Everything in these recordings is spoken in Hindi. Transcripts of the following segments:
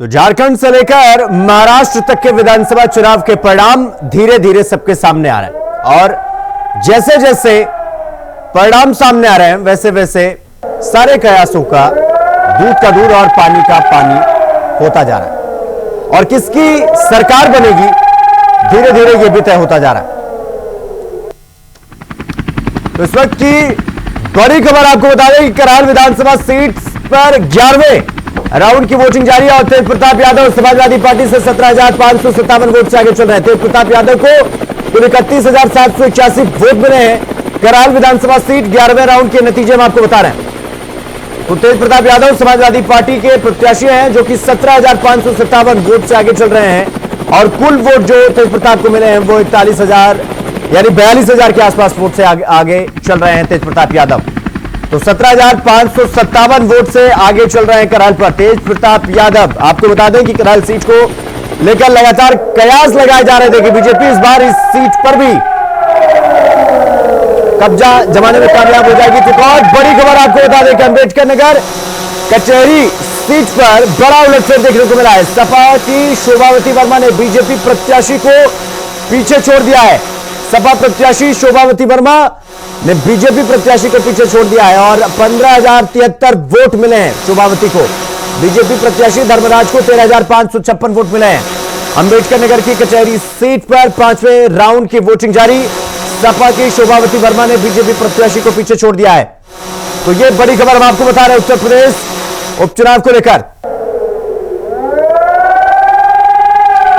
तो झारखंड से लेकर महाराष्ट्र तक के विधानसभा चुनाव के परिणाम धीरे धीरे सबके सामने आ रहे हैं और जैसे जैसे परिणाम सामने आ रहे हैं वैसे वैसे सारे कयासों का दूध और पानी का पानी होता जा रहा है और किसकी सरकार बनेगी धीरे धीरे यह भी तय होता जा रहा है। तो इस वक्त की बड़ी खबर आपको बता दें कि कराल विधानसभा सीट पर 11वें राउंड की वोटिंग जारी है और तेज प्रताप यादव समाजवादी पार्टी से 17,557 वोट से आगे चल रहे हैं। तेज प्रताप यादव को कुल 31,781 वोट मिले हैं। कराल विधानसभा सीट 11वें राउंड के नतीजे में आपको बता रहे हैं। तो तेज प्रताप यादव समाजवादी पार्टी के प्रत्याशी हैं जो कि 17,557 वोट से आगे चल रहे हैं और कुल वोट जो तेज प्रताप को मिले हैं वो 41,000 यानी 42,000 के आसपास वोट से आगे चल रहे हैं तेज प्रताप यादव। तो 17,557 वोट से आगे चल रहे हैं कराल पर तेज प्रताप यादव। आपको बता दें कि कराल सीट को लेकर लगातार कयास लगाए जा रहे थे कि बीजेपी इस बार इस सीट पर भी कब्जा जमाने में कामयाब हो जाएगी। तो और बड़ी खबर आपको बता दें कि अंबेडकर नगर कचहरी सीट पर बड़ा उलटफेर देखने को मिला है। सपा की शोभावती वर्मा ने बीजेपी प्रत्याशी को पीछे छोड़ दिया है। सपा प्रत्याशी शोभावती वर्मा ने बीजेपी प्रत्याशी को पीछे छोड़ दिया है और 15,073 वोट मिले हैं शोभावती को। बीजेपी प्रत्याशी धर्मराज को 13,556 वोट मिले हैं। अंबेडकर नगर की कचहरी सीट पर 5वें राउंड की वोटिंग जारी। सपा की शोभावती वर्मा ने बीजेपी प्रत्याशी को पीछे छोड़ दिया है। तो यह बड़ी खबर हम आपको बता रहे हैं उत्तर प्रदेश उपचुनाव को लेकर।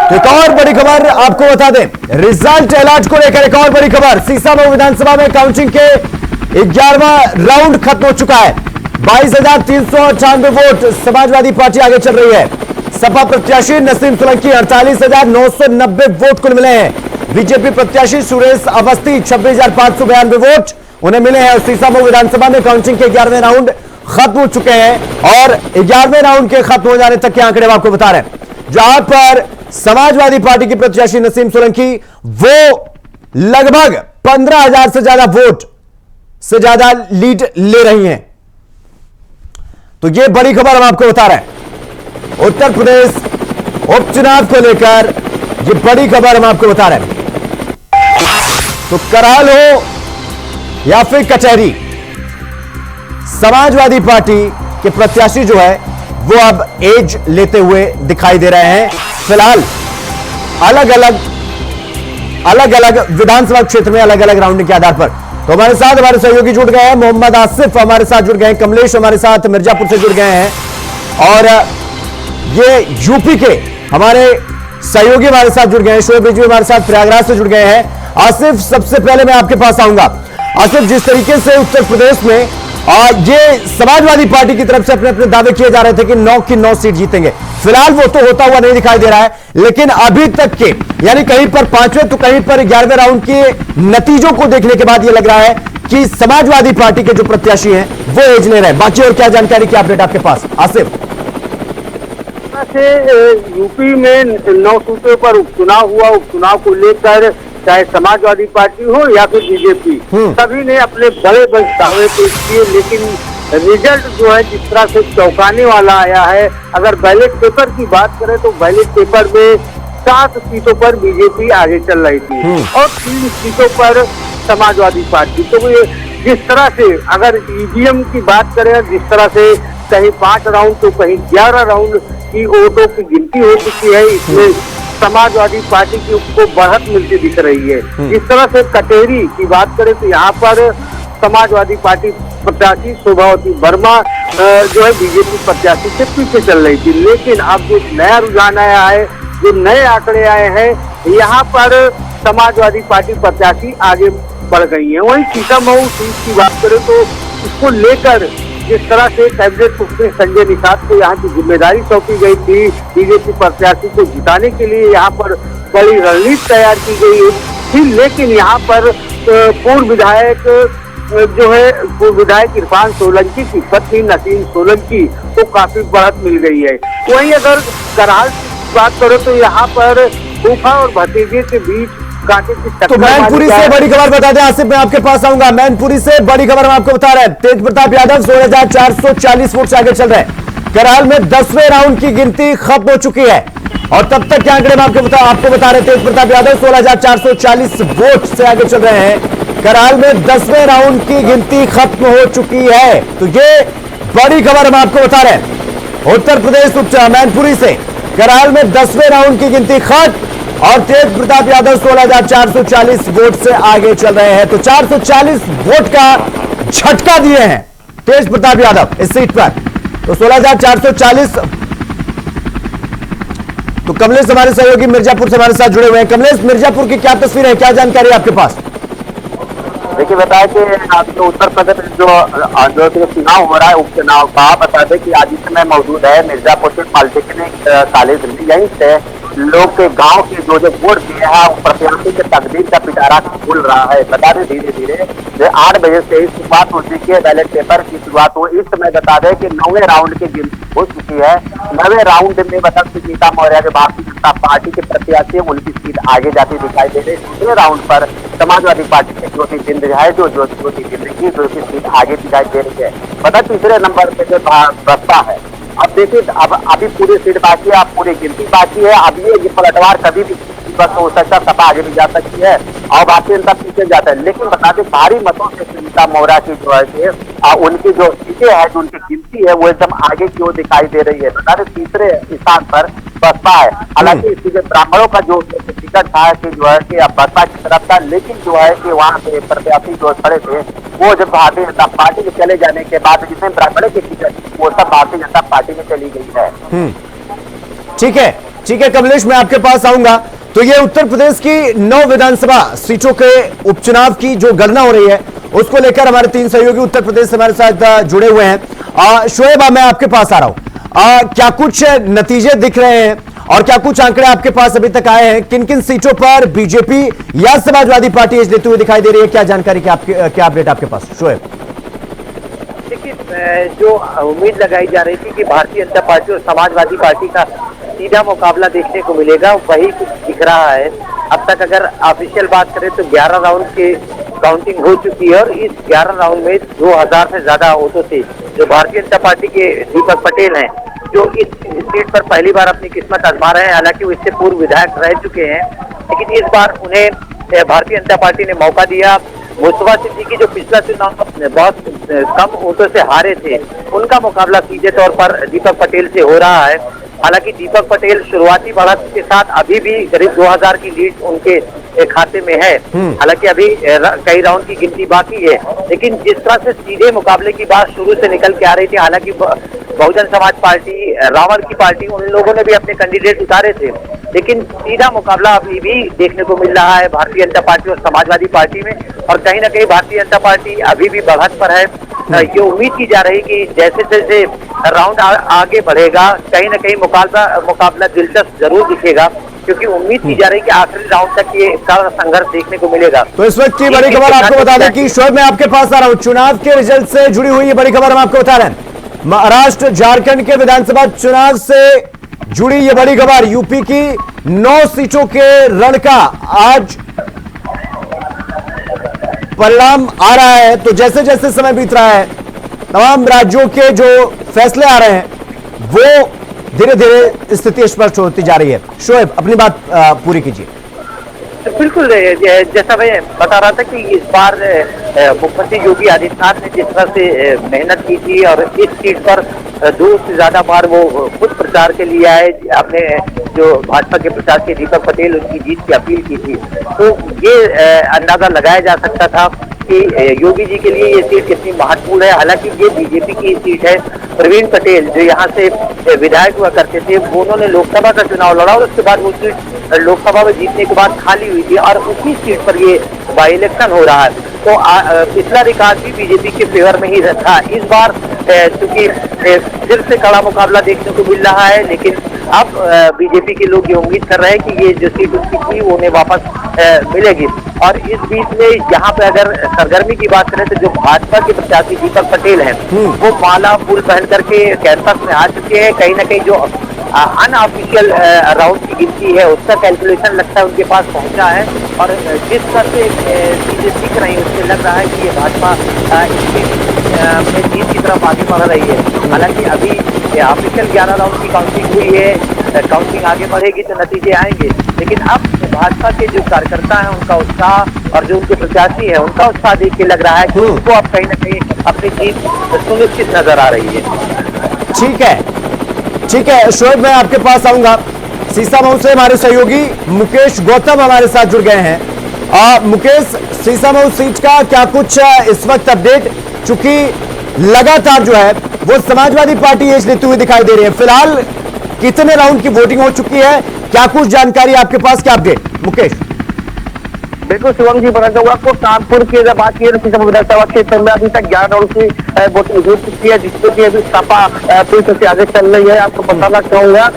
एक और बड़ी खबर आपको बता दें, रिजल्ट ऐलान को लेकर एक और बड़ी खबर। सीसामऊ विधानसभा में काउंटिंग के 11वां राउंड खत्म हो चुका है। 22,398 वोट समाजवादी पार्टी आगे चल रही है। सपा प्रत्याशी नसीम सोलंकी 48,990 वोट कुल मिले हैं। बीजेपी प्रत्याशी सुरेश अवस्थी 26,592 वोट उन्हें मिले हैं। सीसामऊ विधानसभा में काउंटिंग के 11वें राउंड खत्म हो चुके हैं और 11वें राउंड के खत्म हो जाने तक के आंकड़े आपको बता रहे हैं, जहां पर समाजवादी पार्टी की प्रत्याशी नसीम सोलंकी वो लगभग 15,000 से ज्यादा वोट से ज्यादा लीड ले रही हैं। तो यह बड़ी खबर हम आपको बता रहे हैं उत्तर प्रदेश उपचुनाव को लेकर। यह बड़ी खबर हम आपको बता रहे हैं। तो कराल हो या फिर कचहरी, समाजवादी पार्टी के प्रत्याशी जो है वो अब एज लेते हुए दिखाई दे रहे हैं। फिलहाल अलग अलग विधानसभा क्षेत्र में अलग अलग राउंडिंग के आधार पर। तो हमारे साथ हमारे सहयोगी जुड़ गए हैं। मोहम्मद आसिफ हमारे साथ जुड़ गए हैं, कमलेश हमारे साथ मिर्जापुर से जुड़ गए हैं और ये यूपी के हमारे सहयोगी हमारे साथ जुड़ गए हैं। शोएब रिजवी हमारे साथ प्रयागराज से जुड़ गए हैं। आसिफ, सबसे पहले मैं आपके पास आऊंगा। आसिफ, जिस तरीके से उत्तर प्रदेश में ये समाजवादी पार्टी की तरफ से अपने अपने दावे किए जा रहे थे कि 9 की 9 सीट जीतेंगे, फिलहाल वो तो होता हुआ नहीं दिखाई दे रहा है, लेकिन अभी तक के यानी कहीं पर 5वें तो कहीं पर 11वें राउंड के नतीजों को देखने के बाद ये लग रहा है कि समाजवादी पार्टी के जो प्रत्याशी हैं वो एज ले रहे हैं। बाकी और क्या जानकारी की अपडेट आपके पास आसिफ? यूपी में 9 सीटों पर उपचुनाव हुआ। उपचुनाव को लेकर चाहे समाजवादी पार्टी हो या फिर बीजेपी, सभी ने अपने बड़े बड़े दावे पेश किए, लेकिन रिजल्ट जो है जिस तरह से चौंकाने वाला आया है। अगर बैलेट पेपर की बात करें तो बैलेट पेपर में 7 सीटों पर बीजेपी आगे चल रही थी और 3 सीटों पर समाजवादी पार्टी। तो ये जिस तरह से अगर ईवीएम की बात करें, जिस तरह से कहीं 5 राउंड तो कहीं 11 राउंड की वोटों की गिनती हो चुकी है, इसमें समाजवादी पार्टी की उसको बढ़त मिलती दिख रही है। इस तरह से कचहरी की बात करें तो यहाँ पर समाजवादी पार्टी प्रत्याशी शोभावती वर्मा जो है बीजेपी प्रत्याशी से पीछे चल रही थी, लेकिन अब जो नया रुझान आया है, जो नए आंकड़े आए हैं, यहाँ पर समाजवादी पार्टी प्रत्याशी आगे बढ़ गई है। वहीं सीतामऊ सीट की बात करें तो इसको लेकर जिस तरह से कैबिनेट मंत्री संजय निषाद को यहाँ की जिम्मेदारी सौंपी गई थी, बीजेपी प्रत्याशी को जिताने के लिए यहाँ पर बड़ी रणनीति तैयार की गई थी, लेकिन यहाँ पर पूर्व विधायक इरफान सोलंकी की पत्नी नसीम सोलंकी को काफी बढ़त मिल गई है। वहीं अगर कराल की बात करो तो यहाँ पर फूफा और भतीजे के बीच कांटे की टक्कर। तो मैनपुरी से बड़ी खबर बता दें आसिफ, मैं आपके पास आऊंगा। मैनपुरी से बड़ी खबर हम आपको बता रहे हैं, तेज प्रताप यादव 16,440 वोट से आगे चल रहे हैं। कराल में 10वें राउंड की गिनती खत्म हो चुकी है और तब तक के आंकड़े में आपको बता रहे थे। तेज प्रताप यादव 16,440 वोट से आगे चल रहे हैं। कराल में 10वें राउंड की गिनती खत्म हो चुकी है। तो ये बड़ी खबर हम आपको बता रहे हैं उत्तर प्रदेश उपचुनाव मैनपुरी से। कराल में 10वें राउंड की गिनती खत्म और तेज प्रताप यादव 16,440 वोट से आगे चल रहे हैं। तो 440 वोट का झटका दिए हैं तेज प्रताप यादव इस सीट पर। तो 16,440। तो कमलेश हमारे सहयोगी मिर्जापुर से हमारे साथ जुड़े हुए हैं। कमलेश, मिर्जापुर की क्या तस्वीर है, क्या जानकारी है आपके पास? देखिए, बताया कि आज तो उत्तर प्रदेश जो चुनाव हो रहा है उपचुनाव का, बता दें कि आज इस समय मौजूद है मिर्जापुर के पॉलिटेक्निक कॉलेज में। यहीं से लोग के गांव के जो वोट दिए हैं प्रत्याशी के तकदीर का पिटारा खुल रहा है। बता दें धीरे धीरे 8 बजे से ही शुरुआत हो चुकी है, बैलेट पेपर की शुरुआत हो। इस समय बता दें कि 9वें राउंड की गिनती हो चुकी है। 9वें राउंड में बता सुनीता मौर्य जो भारतीय जनता पार्टी के प्रत्याशी उनकी सीट आगे जाती दिखाई दे रही है। दूसरे राउंड पर समाजवादी पार्टी के ज्योति जिंद है जो ज्योति जिंद की सीट आगे दिखाई दे रही है। पता तीसरे नंबर पे जो बसपा है। अब देखिए, अब अभी पूरी सीट बाकी है, अब पूरी गिनती बाकी है। अब ये पलटवार कभी भी बस हो सकता है, सपा आगे भी जा सकती है और भारतीय जनता पीछे जाता है। लेकिन बता दें भारी मतों से सुनीता मौर्य की जो है उनकी जो सीटें है, जो उनकी गिनती है वो एकदम आगे की ओर दिखाई दे रही है। बता दें तीसरे स्थान पर बसपा है। हालांकि इसके ब्राह्मणों का जो टिकट था कि जो है कि बसपा की तरफ था, लेकिन जो है कि वहाँ से प्रत्याशी जो खड़े थे वो जब भारतीय जनता पार्टी के चले जाने के बाद जिसमें ब्राह्मणों की टिकट वो सब भारतीय जनता पार्टी में चली गई है। ठीक है कमलेश, मैं आपके पास आऊंगा। तो ये उत्तर प्रदेश की 9 विधानसभा सीटों के उपचुनाव की जो गणना हो रही है उसको लेकर हमारे 3 सहयोगी उत्तर प्रदेश से हमारे साथ जुड़े हुए हैं। शोएब, मैं आपके पास आ रहा हूं। क्या कुछ नतीजे दिख रहे हैं और क्या कुछ आंकड़े आपके पास अभी तक आए हैं? किन किन सीटों पर बीजेपी या समाजवादी पार्टी एज लेते हुए दिखाई दे रही है? क्या जानकारी, क्या अपडेट आपके पास शोएब? देखिए, जो उम्मीद लगाई जा रही थी कि भारतीय जनता पार्टी और समाजवादी पार्टी का सीधा मुकाबला देखने को मिलेगा, वही कुछ दिख रहा है। अब तक अगर ऑफिशियल बात करें तो 11 राउंड की काउंटिंग हो चुकी है और इस 11 राउंड में 2000 से ज्यादा वोटों से जो भारतीय जनता पार्टी के दीपक पटेल हैं, जो इस सीट पर पहली बार अपनी किस्मत आजमा रहे हैं। हालांकि वो इससे पूर्व विधायक रह चुके हैं, लेकिन इस बार उन्हें भारतीय जनता पार्टी ने मौका दिया। मुस्तफा सिद्दीकी जो पिछला चुनाव बहुत कम वोटों से हारे थे, उनका मुकाबला सीधे तौर पर दीपक पटेल से हो रहा है। हालांकि दीपक पटेल शुरुआती बढ़त के साथ अभी भी करीब 2000 की लीड उनके खाते में है। हालांकि अभी कई राउंड की गिनती बाकी है, लेकिन जिस तरह से सीधे मुकाबले की बात शुरू से निकल के आ रही थी, हालांकि बहुजन समाज पार्टी, रावण की पार्टी, उन लोगों ने भी अपने कैंडिडेट उतारे थे, लेकिन सीधा मुकाबला अभी भी देखने को मिल रहा है भारतीय जनता पार्टी और समाजवादी पार्टी में। और कहीं ना कहीं भारतीय जनता पार्टी अभी भी बढ़त पर है। ये उम्मीद की जा रही कि जैसे जैसे राउंड आगे बढ़ेगा, कहीं ना कहीं मुकाबला दिलचस्प जरूर दिखेगा, क्योंकि उम्मीद की जा रही है कि आखिरी राउंड तक ये कड़ा संघर्ष देखने को मिलेगा। तो इस वक्त की बड़ी खबर आपको बता दें कि शोएब, मैं आपके पास आ रहा हूं। चुनाव के रिजल्ट से जुड़ी हुई ये बड़ी खबर हम आपको बता रहे हैं। महाराष्ट्र झारखंड के विधानसभा चुनाव से जुड़ी ये बड़ी खबर। यूपी की 9 सीटों के रण का आज परिणाम आ रहा है। तो जैसे जैसे समय बीत रहा है, तमाम राज्यों के जो फैसले आ रहे हैं वो धीरे धीरे स्थिति स्पष्ट होती जा रही है। शोएब, अपनी बात पूरी कीजिए। बिल्कुल, जैसा मैं बता रहा था कि इस बार मुख्यमंत्री योगी आदित्यनाथ ने जिस तरह से मेहनत की थी और इस सीट पर 2 से ज्यादा बार वो खुद प्रचार के लिए आए, अपने जो भाजपा के प्रत्याशी दीपक पटेल उनकी जीत की अपील की थी, तो ये अंदाजा लगाया जा सकता था कि योगी जी के लिए ये सीट कितनी महत्वपूर्ण है। हालांकि ये बीजेपी की सीट है। प्रवीण पटेल जो यहाँ से विधायक हुआ करते थे, वो उन्होंने लोकसभा का चुनाव लड़ा और उसके बाद वो सीट लोकसभा में जीतने के बाद खाली हुई थी और उसी सीट पर ये बाई इलेक्शन हो रहा है। तो पिछला रिकॉर्ड भी बीजेपी के फेवर में ही था। इस बार चूंकि फिर से कड़ा मुकाबला देखने को मिल रहा है, लेकिन अब बीजेपी के लोग ये उम्मीद कर रहे हैं कि ये जो सीट उनकी थी वो उन्हें वापस मिलेगी। और इस बीच में यहाँ पे अगर सरगर्मी की बात करें तो जो भाजपा के प्रत्याशी दीपक पटेल हैं, वो माला फूल पहन करके कैंपस में आ चुके हैं। कहीं ना कहीं जो अनऑफिशियल राउंड की गिनती है उसका कैलकुलेशन लगता है उनके पास पहुंचा है। और जिस तरह से चीजें दिख रही है उससे लग रहा है कि ये भाजपा अपने जीत की तरफ आगे बढ़ रही है। हालांकि अभी ऑफिशियल 11 राउंड की काउंटिंग हुई है, काउंटिंग आगे बढ़ेगी तो नतीजे आएंगे। लेकिन अब भाजपा के जो कार्यकर्ता हैं उनका उत्साह और जो उनके प्रत्याशी हैं उनका उत्साह देख के लग रहा है कि उनको अब कहीं ना कहीं अपनी जीत सुनिश्चित नजर आ रही है। ठीक है शोएब, मैं आपके पास आऊंगा। सीसामऊ से हमारे सहयोगी मुकेश गौतम हमारे साथ जुड़ गए हैं। मुकेश, सीसामऊ सीट का क्या कुछ इस वक्त अपडेट, चूंकि लगातार जो है वो समाजवादी पार्टी एज लेते हुए दिखाई दे रही है। फिलहाल कितने राउंड की वोटिंग हो चुकी है, क्या कुछ जानकारी आपके पास, क्या अपडेट मुकेश? बिल्कुल शिवम जी, बता दूंगा आपको कानपुर की अगर बात की तो विधानसभा क्षेत्र में अभी तक 11 राउंड की वोटिंग हो चुकी है, जिसमें कि अभी सपा पूरी से आगे चल रही है। आपको बताना चाहूंगा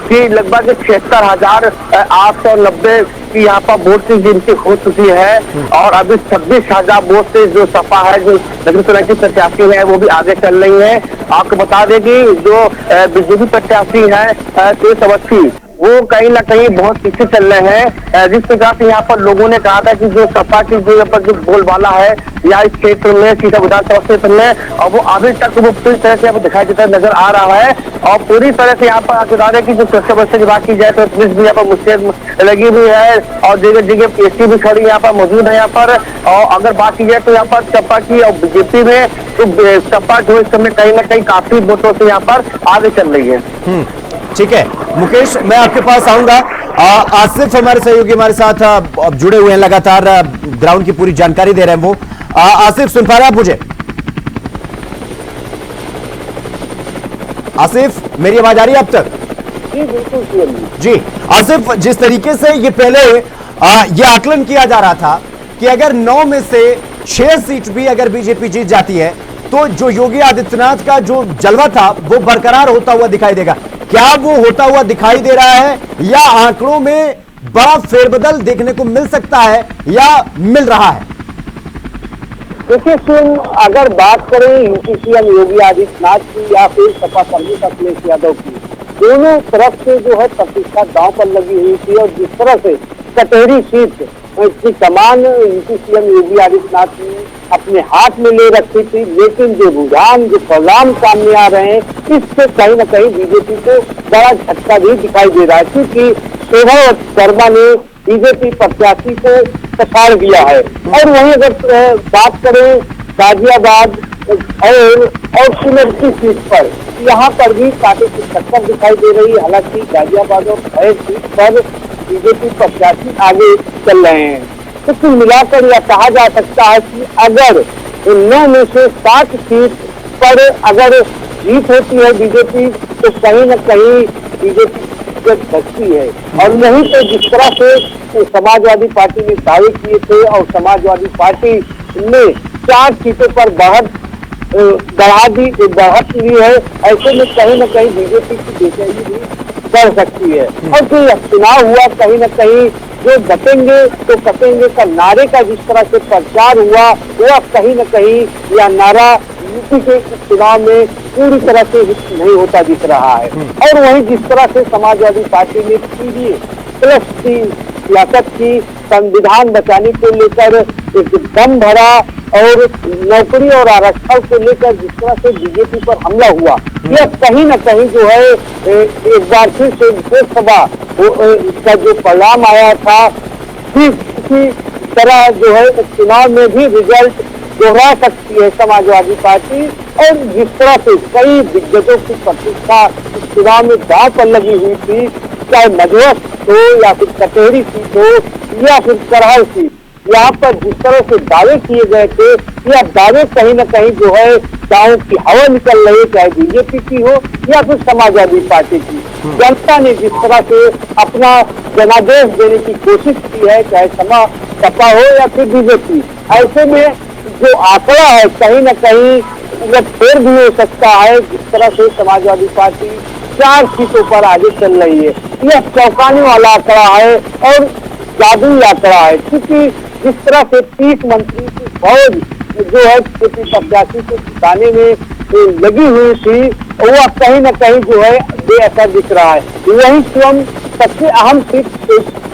कि लगभग 76,890 की यहाँ पर वोट की गिनती हो चुकी है और अभी 26,000 वोट से जो सपा है, जो लखीमपुर की प्रत्याशी है, वो भी आगे चल रही है। आपको बता दें कि जो बीजेपी प्रत्याशी है तेज अवस्थी, वो कहीं ना कहीं बहुत पीछे चल रहे हैं। जिस प्रकार से यहाँ पर लोगों ने कहा था कि जो सपा की जो बोलबाला है या इस क्षेत्र में सीधा विधानसभा क्षेत्र में, और वो अभी तक वो पूरी तरह से दिखाई देता नजर आ रहा है। और पूरी तरह से यहाँ पर आपको बता दें कि जो सुरक्षा व्यवस्था की बात की जाए तो पुलिस भी यहाँ पर मुस्तैद लगी हुई है और जगह जगह पीएससी भी खड़ी यहाँ पर मौजूद है यहाँ पर। और अगर बात की जाए तो यहाँ पर सपा की और बीजेपी में तो सपा जो इस समय कहीं ना कहीं काफी वोटों से यहाँ पर आगे चल रही है। ठीक है मुकेश, मैं आपके पास आऊंगा। आसिफ हमारे सहयोगी हमारे साथ अब जुड़े हुए हैं, लगातार ग्राउंड की पूरी जानकारी दे रहे हैं वो। आसिफ, सुन पा रहे हैं आप मुझे? आसिफ, मेरी आवाज आ रही है अब तक? जी बिल्कुल जी आसिफ, जिस तरीके से ये पहले ये आकलन किया जा रहा था कि अगर 9 में से 6 सीट भी अगर बीजेपी जीत जाती है तो जो योगी आदित्यनाथ का जो जलवा था वो बरकरार होता हुआ दिखाई देगा, क्या वो होता हुआ दिखाई दे रहा है या आंकड़ों में बड़ा फेरबदल देखने को मिल सकता है या मिल रहा है? देखिए सुन, अगर बात करें यूपी सीएम योगी आदित्यनाथ की या फिर सपा प्रमुख अखिलेश यादव की, दोनों तरफ से जो है प्रतिष्ठा दांव पर लगी हुई थी। और जिस तरह से कटहरी सीट की कमान यूपी सीएम योगी आदित्यनाथ ने अपने हाथ में ले रखी थी, लेकिन जो रुझान जो परिणाम सामने आ रहे हैं इससे कहीं न कहीं बीजेपी को बड़ा झटका भी दिखाई दे रहा है, क्योंकि शोभा शर्मा ने बीजेपी प्रत्याशी को पछाड़ दिया है। और वहीं अगर बात करें गाजियाबाद और सिमर की सीट पर, यहाँ पर भी काफी टक्कर दिखाई दे रही है। हालांकि गाजियाबाद और खैर सीट पर बीजेपी प्रत्याशी आगे चल रहे हैं। तो कुल मिलाकर यह कहा जा सकता है कि अगर 9 में से 7 सीट पर अगर जीत होती है बीजेपी तो कहीं न कहीं बीजेपी बचती है। और नहीं तो जिस तरह से समाजवादी पार्टी ने दावे किए थे और समाजवादी पार्टी ने 4 सीटों पर बढ़त ली है, ऐसे में कहीं न कहीं बीजेपी की बेचैनी भी बढ़ सकती है। और जो चुनाव हुआ कहीं न कहीं जो बटेंगे तो कटेंगे का नारे का जिस तरह से प्रचार हुआ वो अब कहीं न कहीं यह नारा यूपी के चुनाव में पूरी तरह से नहीं होता दिख रहा है। और वहीं जिस तरह से समाजवादी पार्टी ने सीधे प्लस की सियासत की, संविधान बचाने को लेकर एक दम भरा और नौकरी और आरक्षण को लेकर जिस तरह से बीजेपी पर हमला हुआ, यह कहीं न कहीं जो है एक बार फिर से लोकसभा का जो परिणाम आया था इसी तरह जो है चुनाव में भी रिजल्ट दोहरा सकती है समाजवादी पार्टी। और जिस तरह से कई दिग्गजों की प्रतिष्ठा इस चुनाव में दांव पर लगी हुई थी, चाहे मधुवस हो या फिर कटहरी सीट हो या फिर करहल सीट, यहाँ पर जिस तरह से दावे किए गए थे यह दावे कहीं न कहीं जो है दांव की हवा निकल रही है, चाहे बीजेपी की हो या फिर समाजवादी पार्टी की। जनता ने जिस तरह से अपना जनादेश देने की कोशिश की है, चाहे सपा हो या फिर बीजेपी, ऐसे में जो आंकड़ा है कहीं न कहीं फेर भी हो सकता है। जिस तरह से समाजवादी पार्टी 4 सीटों पर आगे चल रही है, यह चौंकाने वाला आंकड़ा है और जादुई आंकड़ा है, क्योंकि जिस तरह से 30 मंत्री की फौज जो है प्रत्याशी को जिताने में लगी हुई थी वो अब कहीं न कहीं जो है बेअसर दिख रहा है। वहीं स्वयं सबसे अहम सीट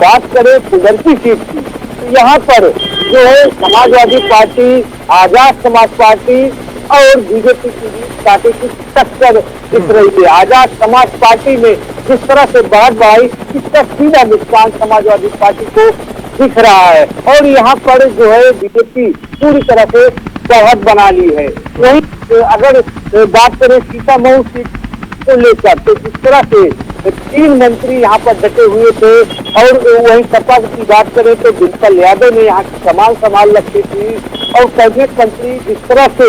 बात करें पुदर की सीट की, तो यहाँ पर जो है समाजवादी पार्टी, आजाद समाज पार्टी और बीजेपी की भी काफी कुछ टक्कर दिख रही है। आजाद समाज पार्टी में जिस तरह से बढ़त बढ़ाई, इसका सीधा नुकसान समाजवादी पार्टी को दिख रहा है और यहाँ पर जो है बीजेपी पूरी तरह से बढ़त बना ली है। वहीं अगर बात करें सीतामऊ सीट को लेकर तो जिस तरह से 3 मंत्री यहाँ पर डटे हुए थे और वहीं सपा की बात करें तो डिम्पल यादव ने यहाँ की कमान संभाल रखी थी और कैबिनेट मंत्री जिस तरह से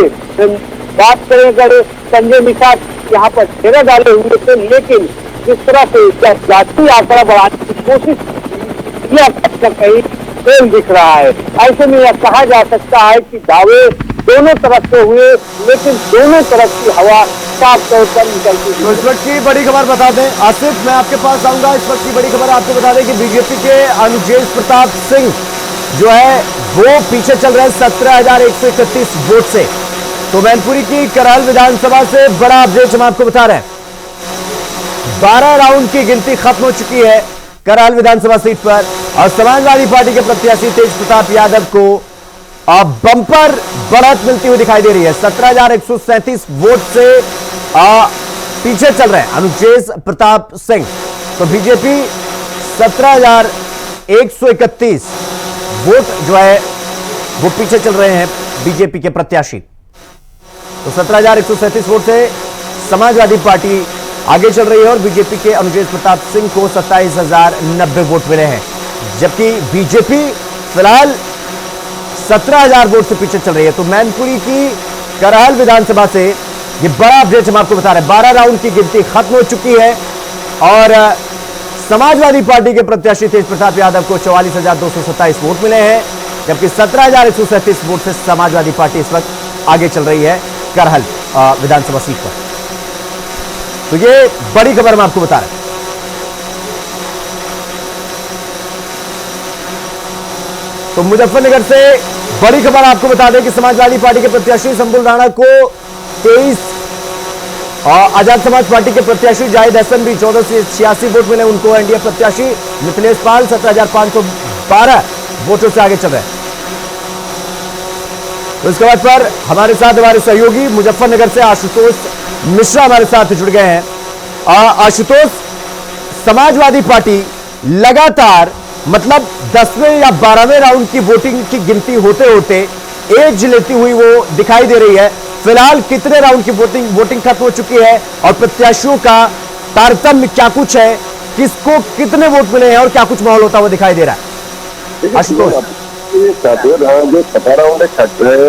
बात करें अगर संजय निषाद यहाँ पर घेरा डाले हुए थे, लेकिन जिस तरह से जातीय आंकड़ा बढ़ाने की कोशिश यह कहीं फेल दिख रहा है। ऐसे में यह कहा जा सकता है कि दावे दोनों तरफ से हुए, लेकिन दोनों तरफ की हवा साफ तौर पर निकलती है। तो इस वक्त की बड़ी खबर बता दें, आसिफ मैं आपके पास आऊंगा। इस वक्त की बड़ी खबर आपको बता दें कि बीजेपी के अनुजेश प्रताप सिंह जो है वो पीछे चल रहे हैं 17,131 वोट से। तो मैनपुरी की करहल विधानसभा से बड़ा अपडेट हम आपको बता रहे हैं। 12 राउंड की गिनती खत्म हो चुकी है करहल विधानसभा सीट पर और समाजवादी पार्टी के प्रत्याशी तेज प्रताप यादव को बंपर बढ़त मिलती हुई दिखाई दे रही है। 17,137 वोट से पीछे चल रहे हैं अनुजेश प्रताप सिंह। तो बीजेपी 17,131 वोट जो है वो पीछे चल रहे हैं बीजेपी के प्रत्याशी। तो 17,137 वोट से समाजवादी पार्टी आगे चल रही है और बीजेपी के अनुजेश प्रताप सिंह को 27,090 वोट मिले हैं, जबकि बीजेपी फिलहाल 17,000 वोट से पीछे चल रही है। तो मैनपुरी की करहल विधानसभा से ये बड़ा अपडेट हम आपको बता रहे हैं। 12 राउंड की गिनती खत्म हो चुकी है और समाजवादी पार्टी के प्रत्याशी तेज प्रताप यादव को 44,227 वोट मिले हैं, जबकि 17,137 वोट से समाजवादी पार्टी इस वक्त आगे चल रही है करहल विधानसभा सीट पर। तो ये बड़ी खबर हम आपको बता रहे हैं। तो मुजफ्फरनगर से बड़ी खबर आपको बता दें कि समाजवादी पार्टी के प्रत्याशी संबुल राणा को 23 और आजाद समाज पार्टी के प्रत्याशी जाहिद हसन भी 1486 वोट मिले उनको। एनडीए प्रत्याशी मिथिलेश पाल 17,512 वोटों से आगे चल रहे हैं। तो इसके बाद पर हमारे साथ हमारे सहयोगी मुजफ्फरनगर से आशुतोष मिश्रा हमारे साथ जुड़ गए हैं। आशुतोष, समाजवादी पार्टी लगातार मतलब 10वें या 12वें राउंड की वोटिंग की गिनती होते होते एज लेती हुई वो दिखाई दे रही है। फिलहाल कितने राउंड की वोटिंग खत्म हो चुकी है और प्रत्याशियों का तारतम्य क्या कुछ है, किसको कितने वोट मिले हैं और क्या कुछ माहौल होता हुआ दिखाई दे रहा है? आशुतोष, जो 6 राउंड है, 6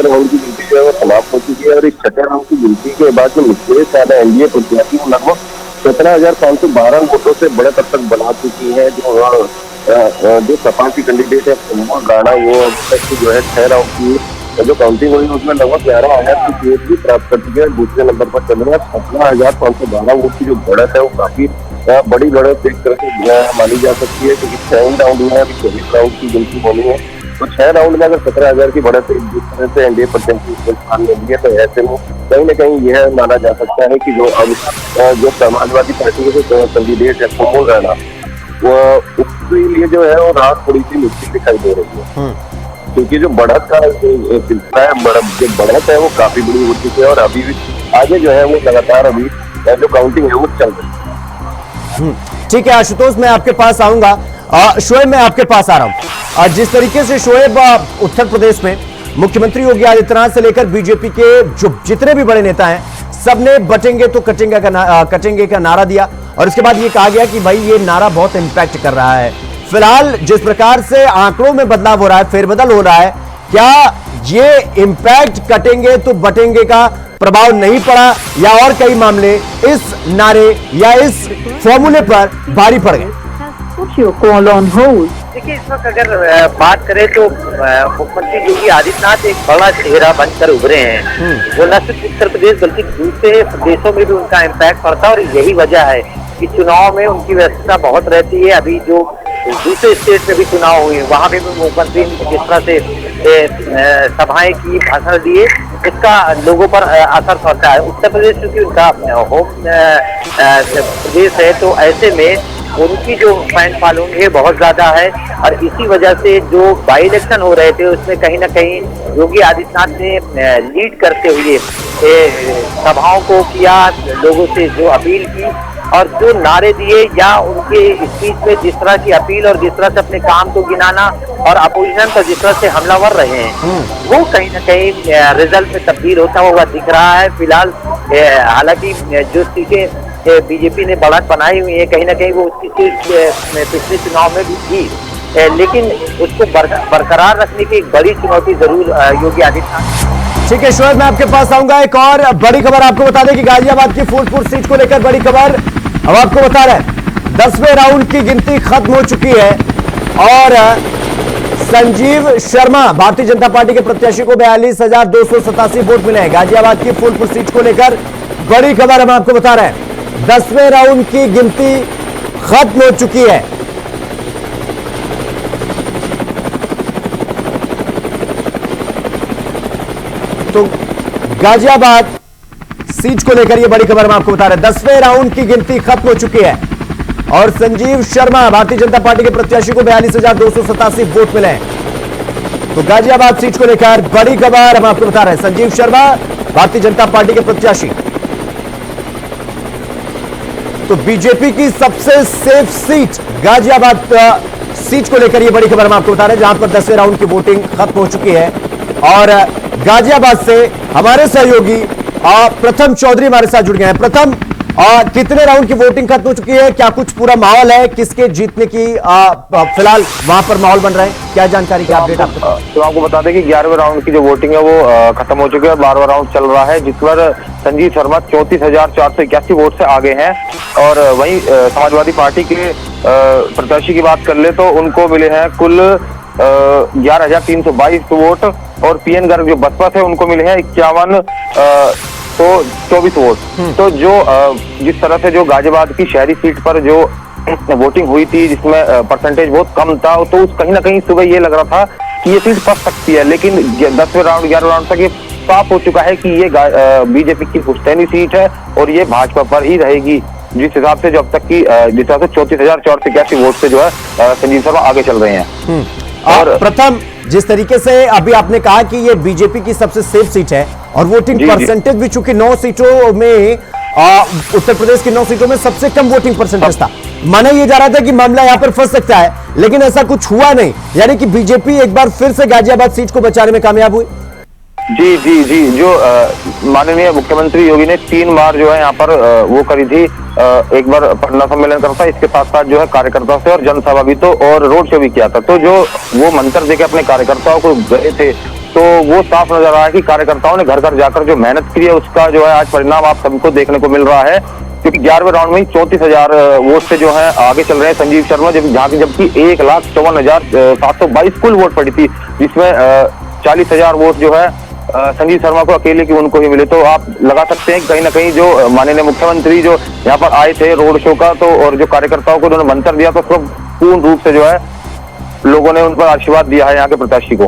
राउंड की गिनती जो है वो समाप्त हो चुकी है और इस 6 राउंड की गिनती के बाद जो मिथिलेश यादव एनडीए प्रत्याशी को लगभग 17,512 वोटों से बड़े तब तक बना चुकी है। जो सपा की कैंडिडेट है संबुल राणा, वो अब तक जो है 6 राउंड की जो काउंटिंग हुई उसमें लगभग 11,000 की वोट भी प्राप्त कर चुके हैं। दूसरे नंबर पर चल रहे हैं। 17,512 वोट की जो बढ़त है वो काफी बड़ी बढ़त एक तरह से मानी जा सकती है, क्योंकि 6 राउंड में अभी 24 राउंड की गिनती होनी है। तो 6 राउंड में अगर 17,000 की बढ़त एक दूसरे से एनडीए प्रत्याशी स्थान ले लिए तो ऐसे में कहीं न कहीं यह माना जा सकता है कि जो समाजवादी पार्टी के जो कैंडिडेट है संबुल राणा, वो उसके लिए जो है वो रात थोड़ी सी मुश्किल दिखाई दे रही है, क्योंकि जो बढ़त का सिलसिला है, जो बढ़त है वो काफी बड़ी हो चुकी है और अभी भी आगे जो है वो लगातार अभी जो काउंटिंग है वो चल रही है। ठीक है आशुतोष, मैं आपके पास आऊंगा। शोएब, मैं आपके पास आ रहा हूं। जिस तरीके से शोएब उत्तर प्रदेश में मुख्यमंत्री योगी आदित्यनाथ से लेकर बीजेपी के जो जितने भी बड़े नेता हैं सबने बटेंगे तो कटेंगे का नारा दिया और इसके बाद ये कहा गया कि भाई ये नारा बहुत इंपैक्ट कर रहा है। फिलहाल जिस प्रकार से आंकड़ों में बदलाव हो रहा है, फेरबदल हो रहा है, क्या ये इंपैक्ट कटेंगे तो बटेंगे का प्रभाव नहीं पड़ा या और कई मामले इस नारे या इस फॉर्मूले पर भारी पड़ गए? देखिए, इस वक्त अगर बात करें तो मुख्यमंत्री योगी आदित्यनाथ एक बड़ा चेहरा बनकर उभरे हैं। वो न सिर्फ उत्तर प्रदेश बल्कि दूसरे प्रदेशों में भी उनका इम्पैक्ट पड़ता है और यही वजह है कि चुनाव में उनकी व्यस्तता बहुत रहती है। अभी जो दूसरे स्टेट में भी चुनाव हुए वहां पे भी मुख्यमंत्री जिस तरह से सभाएं की, भाषण दिए, इसका लोगों पर असर पड़ता है। उत्तर प्रदेश क्योंकि उनका होम प्रदेश है, तो ऐसे में उनकी जो फैन फॉलोइंग है बहुत ज्यादा है। और इसी वजह से जो बाई इलेक्शन हो रहे थे उसमें कहीं ना कहीं योगी आदित्यनाथ ने लीड करते हुए सभाओं को किया, लोगों से जो अपील की और जो नारे दिए या उनके स्पीच में जिस तरह की अपील और जिस तरह से अपने काम को गिनाना और अपोजिशन पर जिस तरह से हमलावर रहे हैं वो कहीं ना कहीं रिजल्ट में तब्दील होता हुआ दिख रहा है। फिलहाल हालांकि जो सीटें बीजेपी ने बढ़त बनाई हुई है कहीं ना कहीं वो उसकी सीट पिछले चुनाव में भी थी, लेकिन उसको बरकरार रखने की एक बड़ी चुनौती जरूर योगी आदित्यनाथ। ठीक है शोएब, मैं आपके पास आऊंगा। एक और बड़ी खबर आपको बता दें कि गाजियाबाद की फूलपुर सीट को लेकर बड़ी खबर अब आपको बता रहे हैं। 10वें राउंड की गिनती खत्म हो चुकी है और संजीव शर्मा भारतीय जनता पार्टी के प्रत्याशी को 42,287 वोट मिले हैं। गाजियाबाद की फूलपुर सीट को लेकर बड़ी खबर हम आपको बता रहे हैं। 10वें राउंड की गिनती खत्म हो चुकी है। तो गाजियाबाद सीट को लेकर यह बड़ी खबर हम आपको बता रहे हैं। 10वें राउंड की गिनती खत्म हो चुकी है और संजीव शर्मा भारतीय जनता पार्टी के प्रत्याशी को 42,287 वोट मिले हैं। तो गाजियाबाद सीट को लेकर बड़ी खबर हम आपको बता रहे हैं। संजीव शर्मा भारतीय जनता पार्टी के प्रत्याशी। तो बीजेपी की सबसे सेफ सीट गाजियाबाद सीट को लेकर यह बड़ी खबर हम आपको बता रहे हैं, जहां पर 10वें राउंड की वोटिंग खत्म हो चुकी है। और गाजियाबाद से हमारे सहयोगी प्रथम चौधरी हमारे साथ जुड़ गए हैं। प्रथम, कितने राउंड की वोटिंग खत्म हो चुकी है, क्या कुछ पूरा माहौल है, किसके जीतने की फिलहाल वहां पर माहौल बन रहा है, क्या जानकारी की अपडेट आपको? तो आपको बता दें कि 11वें राउंड की जो वोटिंग है वो खत्म हो चुकी है। 12वां राउंड चल रहा है जिस पर संजीव शर्मा 34,481 वोट से आगे हैं। और वहीं समाजवादी पार्टी के प्रत्याशी की बात कर ले तो उनको मिले हैं कुल 11,322 वोट और पीएन गर्ग जो बसपा थे उनको मिले हैं 51,124 वोट। तो जो जिस तरह से जो गाजियाबाद की शहरी सीट पर जो वोटिंग हुई थी जिसमें परसेंटेज बहुत कम था, तो कहीं ना कहीं सुबह ये लग रहा था कि ये सीट फंस सकती है, लेकिन 10वें राउंड 11वें राउंड तक ये साफ हो चुका है कि ये बीजेपी की पुश्तैनी सीट है और ये भाजपा पर ही रहेगी। जिस हिसाब से जो अब तक की जिस हिसाब से 34,481 वोट से जो है संजीव शर्मा आगे चल रहे हैं। और प्रथम, जिस तरीके से अभी आपने कहा कि ये बीजेपी की सबसे सेफ सीट है और वोटिंग परसेंटेज भी चूंकि 9 सीटों में उत्तर प्रदेश की 9 सीटों में सबसे कम वोटिंग परसेंटेज था, माना यह जा रहा था कि मामला यहां पर फंस सकता है, लेकिन ऐसा कुछ हुआ नहीं, यानी कि बीजेपी एक बार फिर से गाजियाबाद सीट को बचाने में कामयाब हुई। जी जी जी, जो माननीय मुख्यमंत्री योगी ने 3 बार जो है यहाँ पर वो करी थी, एक बार पटना सम्मेलन करता, इसके साथ साथ जो है कार्यकर्ताओं से और जनसभा भी तो और रोड शो भी किया था। तो जो वो मंत्र देके अपने कार्यकर्ताओं को गए थे तो वो साफ नजर आया कि कार्यकर्ताओं ने घर घर जाकर जो मेहनत की है उसका जो है आज परिणाम आप सबको देखने को मिल रहा है। क्योंकि 11वें राउंड में 34,000 वोट से जो है आगे चल रहे हैं संजीव शर्मा, जबकि 1,54,722 कुल वोट पड़ी थी, जिसमें 40,000 वोट जो है संजीव शर्मा को अकेले की उनको ही मिले। तो आप लगा सकते हैं कि कहीं ना कहीं जो माननीय मुख्यमंत्री जो यहाँ पर आए थे रोड शो का, तो और जो कार्यकर्ताओं को उन्होंने मंत्र दिया तो सब पूर्ण रूप से जो है लोगों ने उन पर आशीर्वाद दिया है यहाँ के प्रत्याशी को।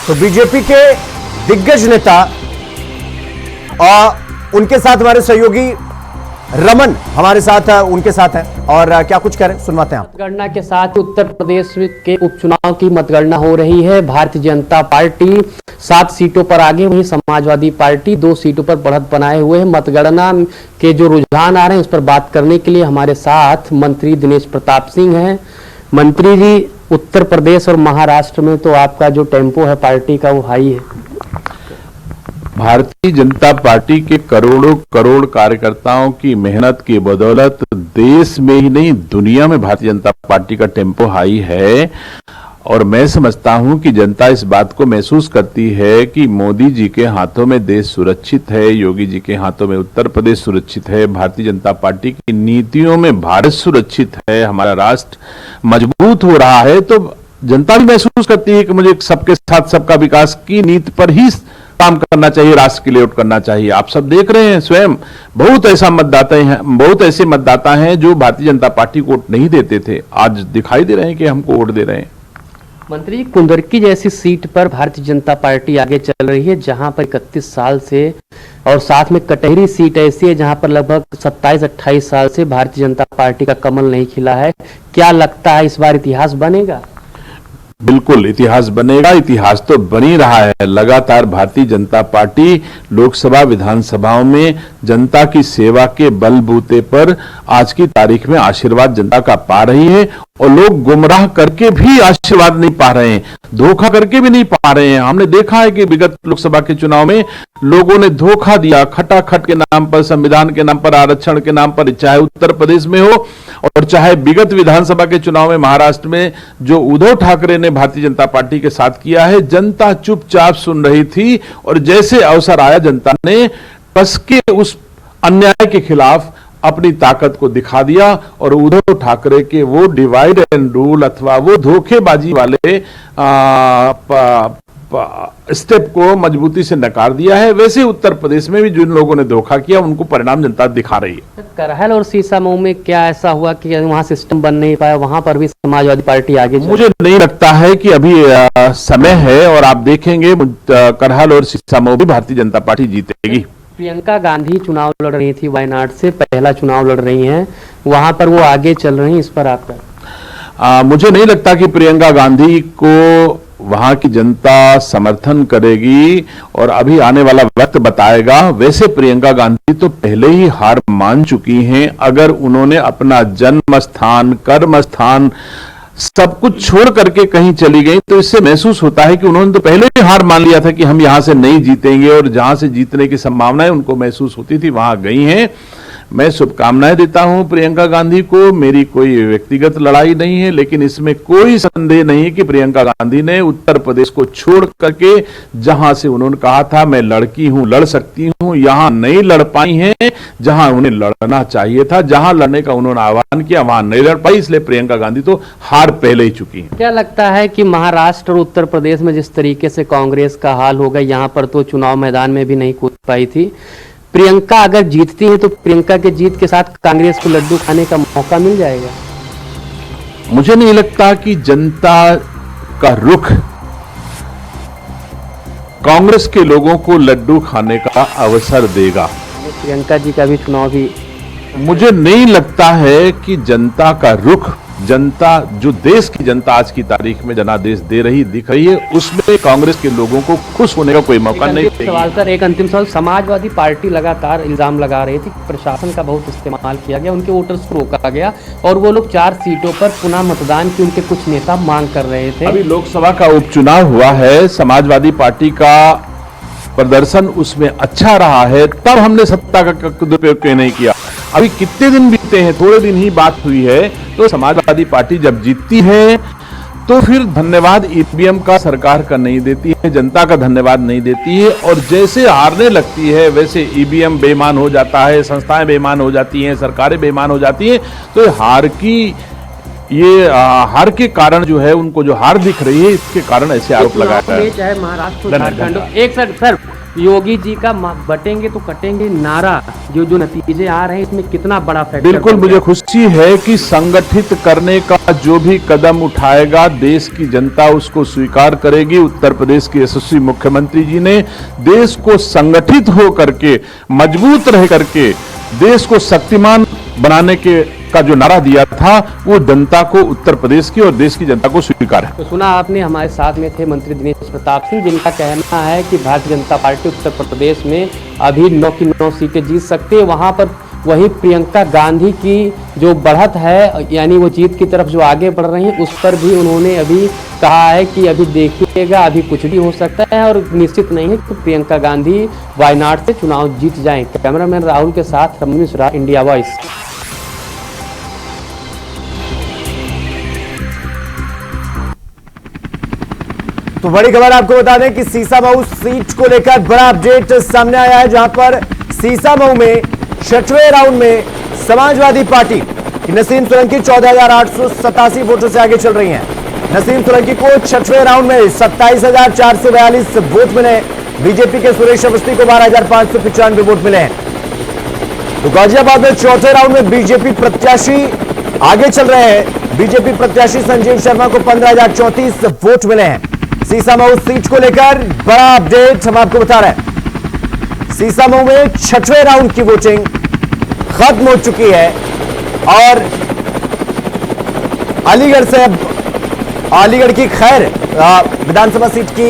तो बीजेपी के दिग्गज नेता और उनके साथ हमारे सहयोगी रमन हमारे साथ उनके साथ हैं और क्या कुछ करें सुनवाते हैं आप। मतगणना के साथ उत्तर प्रदेश के उपचुनाव की मतगणना हो रही है। भारतीय जनता पार्टी 7 सीटों पर आगे, वहीं समाजवादी पार्टी 2 सीटों पर बढ़त बनाए हुए हैं। मतगणना के जो रुझान आ रहे हैं उस पर बात करने के लिए हमारे साथ मंत्री दिनेश प्रताप सिंह हैं। मंत्री जी, उत्तर प्रदेश और महाराष्ट्र में तो आपका जो टेम्पो है पार्टी का वो हाई है। भारतीय जनता पार्टी के करोड़ों करोड़ कार्यकर्ताओं की मेहनत की बदौलत देश में ही नहीं दुनिया में भारतीय जनता पार्टी का टेम्पो हाई है। और मैं समझता हूं कि जनता इस बात को महसूस करती है कि मोदी जी के हाथों में देश सुरक्षित है, योगी जी के हाथों में उत्तर प्रदेश सुरक्षित है, भारतीय जनता पार्टी की नीतियों में भारत सुरक्षित है, हमारा राष्ट्र मजबूत हो रहा है। तो जनता भी महसूस करती है कि मुझे सबके साथ सबका विकास की नीति पर ही काम करना चाहिए, राष्ट्र के लिए वोट करना चाहिए। आप सब देख रहे हैं स्वयं, बहुत ऐसे मतदाता हैं जो भारतीय जनता पार्टी को वोट नहीं देते थे, आज दिखाई दे रहे हैं कि हमको वोट दे रहे हैं। मंत्री जी, कुंदरकी जैसी सीट पर भारतीय जनता पार्टी आगे चल रही है, जहां पर 31 साल से, और साथ में कटहरी सीट ऐसी है जहां पर लगभग 27-28 साल से भारतीय जनता पार्टी का कमल नहीं खिला है। क्या लगता है इस बार इतिहास बनेगा? बिल्कुल इतिहास बनेगा। इतिहास तो बनी रहा है। लगातार भारतीय जनता पार्टी लोकसभा विधानसभाओं में जनता की सेवा के बलबूते पर आज की तारीख में आशीर्वाद जनता का पा रही है, और लोग गुमराह करके भी आशीर्वाद नहीं पा रहे हैं, धोखा करके भी नहीं पा रहे हैं। हमने देखा है कि विगत लोकसभा के चुनाव में लोगों ने धोखा दिया, खटाखट के नाम पर, संविधान के नाम पर, आरक्षण के नाम पर, चाहे उत्तर प्रदेश में हो और चाहे विगत विधानसभा के चुनाव में महाराष्ट्र में जो उद्धव ठाकरे ने भारतीय जनता पार्टी के साथ किया है। जनता चुपचाप सुन रही थी, और जैसे अवसर आया जनता ने कस के उस अन्याय के खिलाफ अपनी ताकत को दिखा दिया, और उद्धव ठाकरे के वो डिवाइड एंड रूल अथवा वो धोखेबाजी वाले स्टेप को मजबूती से नकार दिया है। वैसे उत्तर प्रदेश में भी जिन लोगों ने धोखा किया उनको परिणाम जनता दिखा रही है। करहल और सीसामऊ में क्या ऐसा हुआ कि वहां सिस्टम बन नहीं पाया, वहां पर भी समाजवादी पार्टी आगे? मुझे नहीं लगता है कि अभी समय है, और आप देखेंगे करहल और सीसामऊ भी भारतीय जनता पार्टी जीतेगी। प्रियंका गांधी चुनाव लड़ रही थी, वायनाड से पहला चुनाव लड़ रही हैं, वहां पर वो आगे चल रही हैं, इस पर आपका? मुझे नहीं लगता कि प्रियंका गांधी को वहां की जनता समर्थन करेगी, और अभी आने वाला वक्त बताएगा। वैसे प्रियंका गांधी तो पहले ही हार मान चुकी हैं। अगर उन्होंने अपना जन्म स्थान, कर्म स्थान सब कुछ छोड़ करके कहीं चली गई, तो इससे महसूस होता है कि उन्होंने तो पहले ही हार मान लिया था कि हम यहां से नहीं जीतेंगे, और जहां से जीतने की संभावनाएं उनको महसूस होती थी वहां गई हैं। मैं शुभकामनाएं देता हूं प्रियंका गांधी को। मेरी कोई व्यक्तिगत लड़ाई नहीं है, लेकिन इसमें कोई संदेह नहीं कि प्रियंका गांधी ने उत्तर प्रदेश को छोड़ करके, जहां से उन्होंने कहा था मैं लड़की हूं, लड़ सकती हूं, यहां नहीं लड़ पाई हैं। जहां उन्हें लड़ना चाहिए था, जहां लड़ने का उन्होंने आह्वान किया, वहां नहीं लड़ पाई, इसलिए प्रियंका गांधी तो हार पहले ही चुकी है। क्या लगता है कि महाराष्ट्र और उत्तर प्रदेश में जिस तरीके से कांग्रेस का हाल होगा, यहाँ पर तो चुनाव मैदान में भी नहीं कूद पाई थी, प्रियंका अगर जीतती है तो प्रियंका के जीत के साथ कांग्रेस को लड्डू खाने का मौका मिल जाएगा? मुझे नहीं लगता कि जनता का रुख कांग्रेस के लोगों को लड्डू खाने का अवसर देगा। प्रियंका जी का भी चुनाव भी, मुझे नहीं लगता है कि जनता का रुख, जनता जो देश की जनता आज की तारीख में जनादेश दे रही दिख रही है, उसमें कांग्रेस के लोगों को खुश होने का कोई मौका नहीं देगी। सवाल सर, एक अंतिम सवाल। समाजवादी पार्टी लगातार इल्जाम लगा रही थी, प्रशासन का बहुत इस्तेमाल किया गया, उनके वोटर्स को रोका गया, और वो लोग 4 सीटों पर पुनः मतदान की उनके कुछ नेता मांग कर रहे थे। अभी लोकसभा का उपचुनाव हुआ है, समाजवादी पार्टी का प्रदर्शन उसमें अच्छा रहा है, तब हमने सत्ता का दुरुपयोग क्यों नहीं किया। अभी कितने दिन बीते हैं, थोड़े दिन ही बात हुई है, तो समाजवादी पार्टी जब जीतती है तो फिर धन्यवाद ईवीएम का सरकार का नहीं देती है, जनता का धन्यवाद नहीं देती है, और जैसे हारने लगती है वैसे ईवीएम बेईमान हो जाता है, संस्थाएं बेईमान हो जाती हैं, सरकारें बेईमान हो जाती हैं। तो हार के कारण जो है, उनको जो हार दिख रही है, इसके कारण ऐसे आरोप लगाया गया है। चाहे महाराष्ट्र, झारखंड, एक सर योगी जी का बटेंगे तो कटेंगे नारा, जो नतीजे आ रहे हैं, इसमें कितना बड़ा फैक्टर? बिल्कुल, मुझे खुशी है कि संगठित करने का जो भी कदम उठाएगा देश की जनता उसको स्वीकार करेगी। उत्तर प्रदेश के यशस्वी मुख्यमंत्री जी ने देश को संगठित हो करके, मजबूत रह करके देश को शक्तिमान बनाने का जो नारा दिया था, वो जनता को, उत्तर प्रदेश की और देश की जनता को स्वीकार है। तो सुना आपने, हमारे साथ में थे मंत्री दिनेश प्रताप सिंह, जिनका कहना है कि भारतीय जनता पार्टी उत्तर प्रदेश में अभी 9 की 9 सीटें जीत सकती है। वहां पर वही प्रियंका गांधी की जो बढ़त है, यानी वो जीत की तरफ जो आगे बढ़ रही हैं, उस पर भी उन्होंने अभी कहा है कि अभी देखिएगा, अभी कुछ भी हो सकता है, और निश्चित नहीं है कि प्रियंका गांधी वायनाड से चुनाव जीत जाएं। कैमरामैन राहुल के साथ रमन मिश्रा, इंडिया वॉइस। तो बड़ी खबर आपको बता दें कि सीसामऊ सीट को लेकर बड़ा अपडेट सामने आया है, जहां पर सीसामऊ में 6वें राउंड में समाजवादी पार्टी की नसीम सोलंकी 14,887 वोटों से आगे चल रही हैं। नसीम सोलंकी को 6वें राउंड में 27,442 वोट मिले। बीजेपी के सुरेश अवस्थी को 12,595 वोट मिले हैं। तो गाजियाबाद में 4थे राउंड में बीजेपी प्रत्याशी आगे चल रहे हैं। बीजेपी प्रत्याशी संजीव शर्मा को 15,034 वोट मिले हैं। सीसामऊ सीट को लेकर बड़ा अपडेट हम आपको बता रहे हैं। सीसामऊ में 6वें राउंड की वोटिंग खत्म हो चुकी है और अलीगढ़ से अब अलीगढ़ की खैर विधानसभा सीट की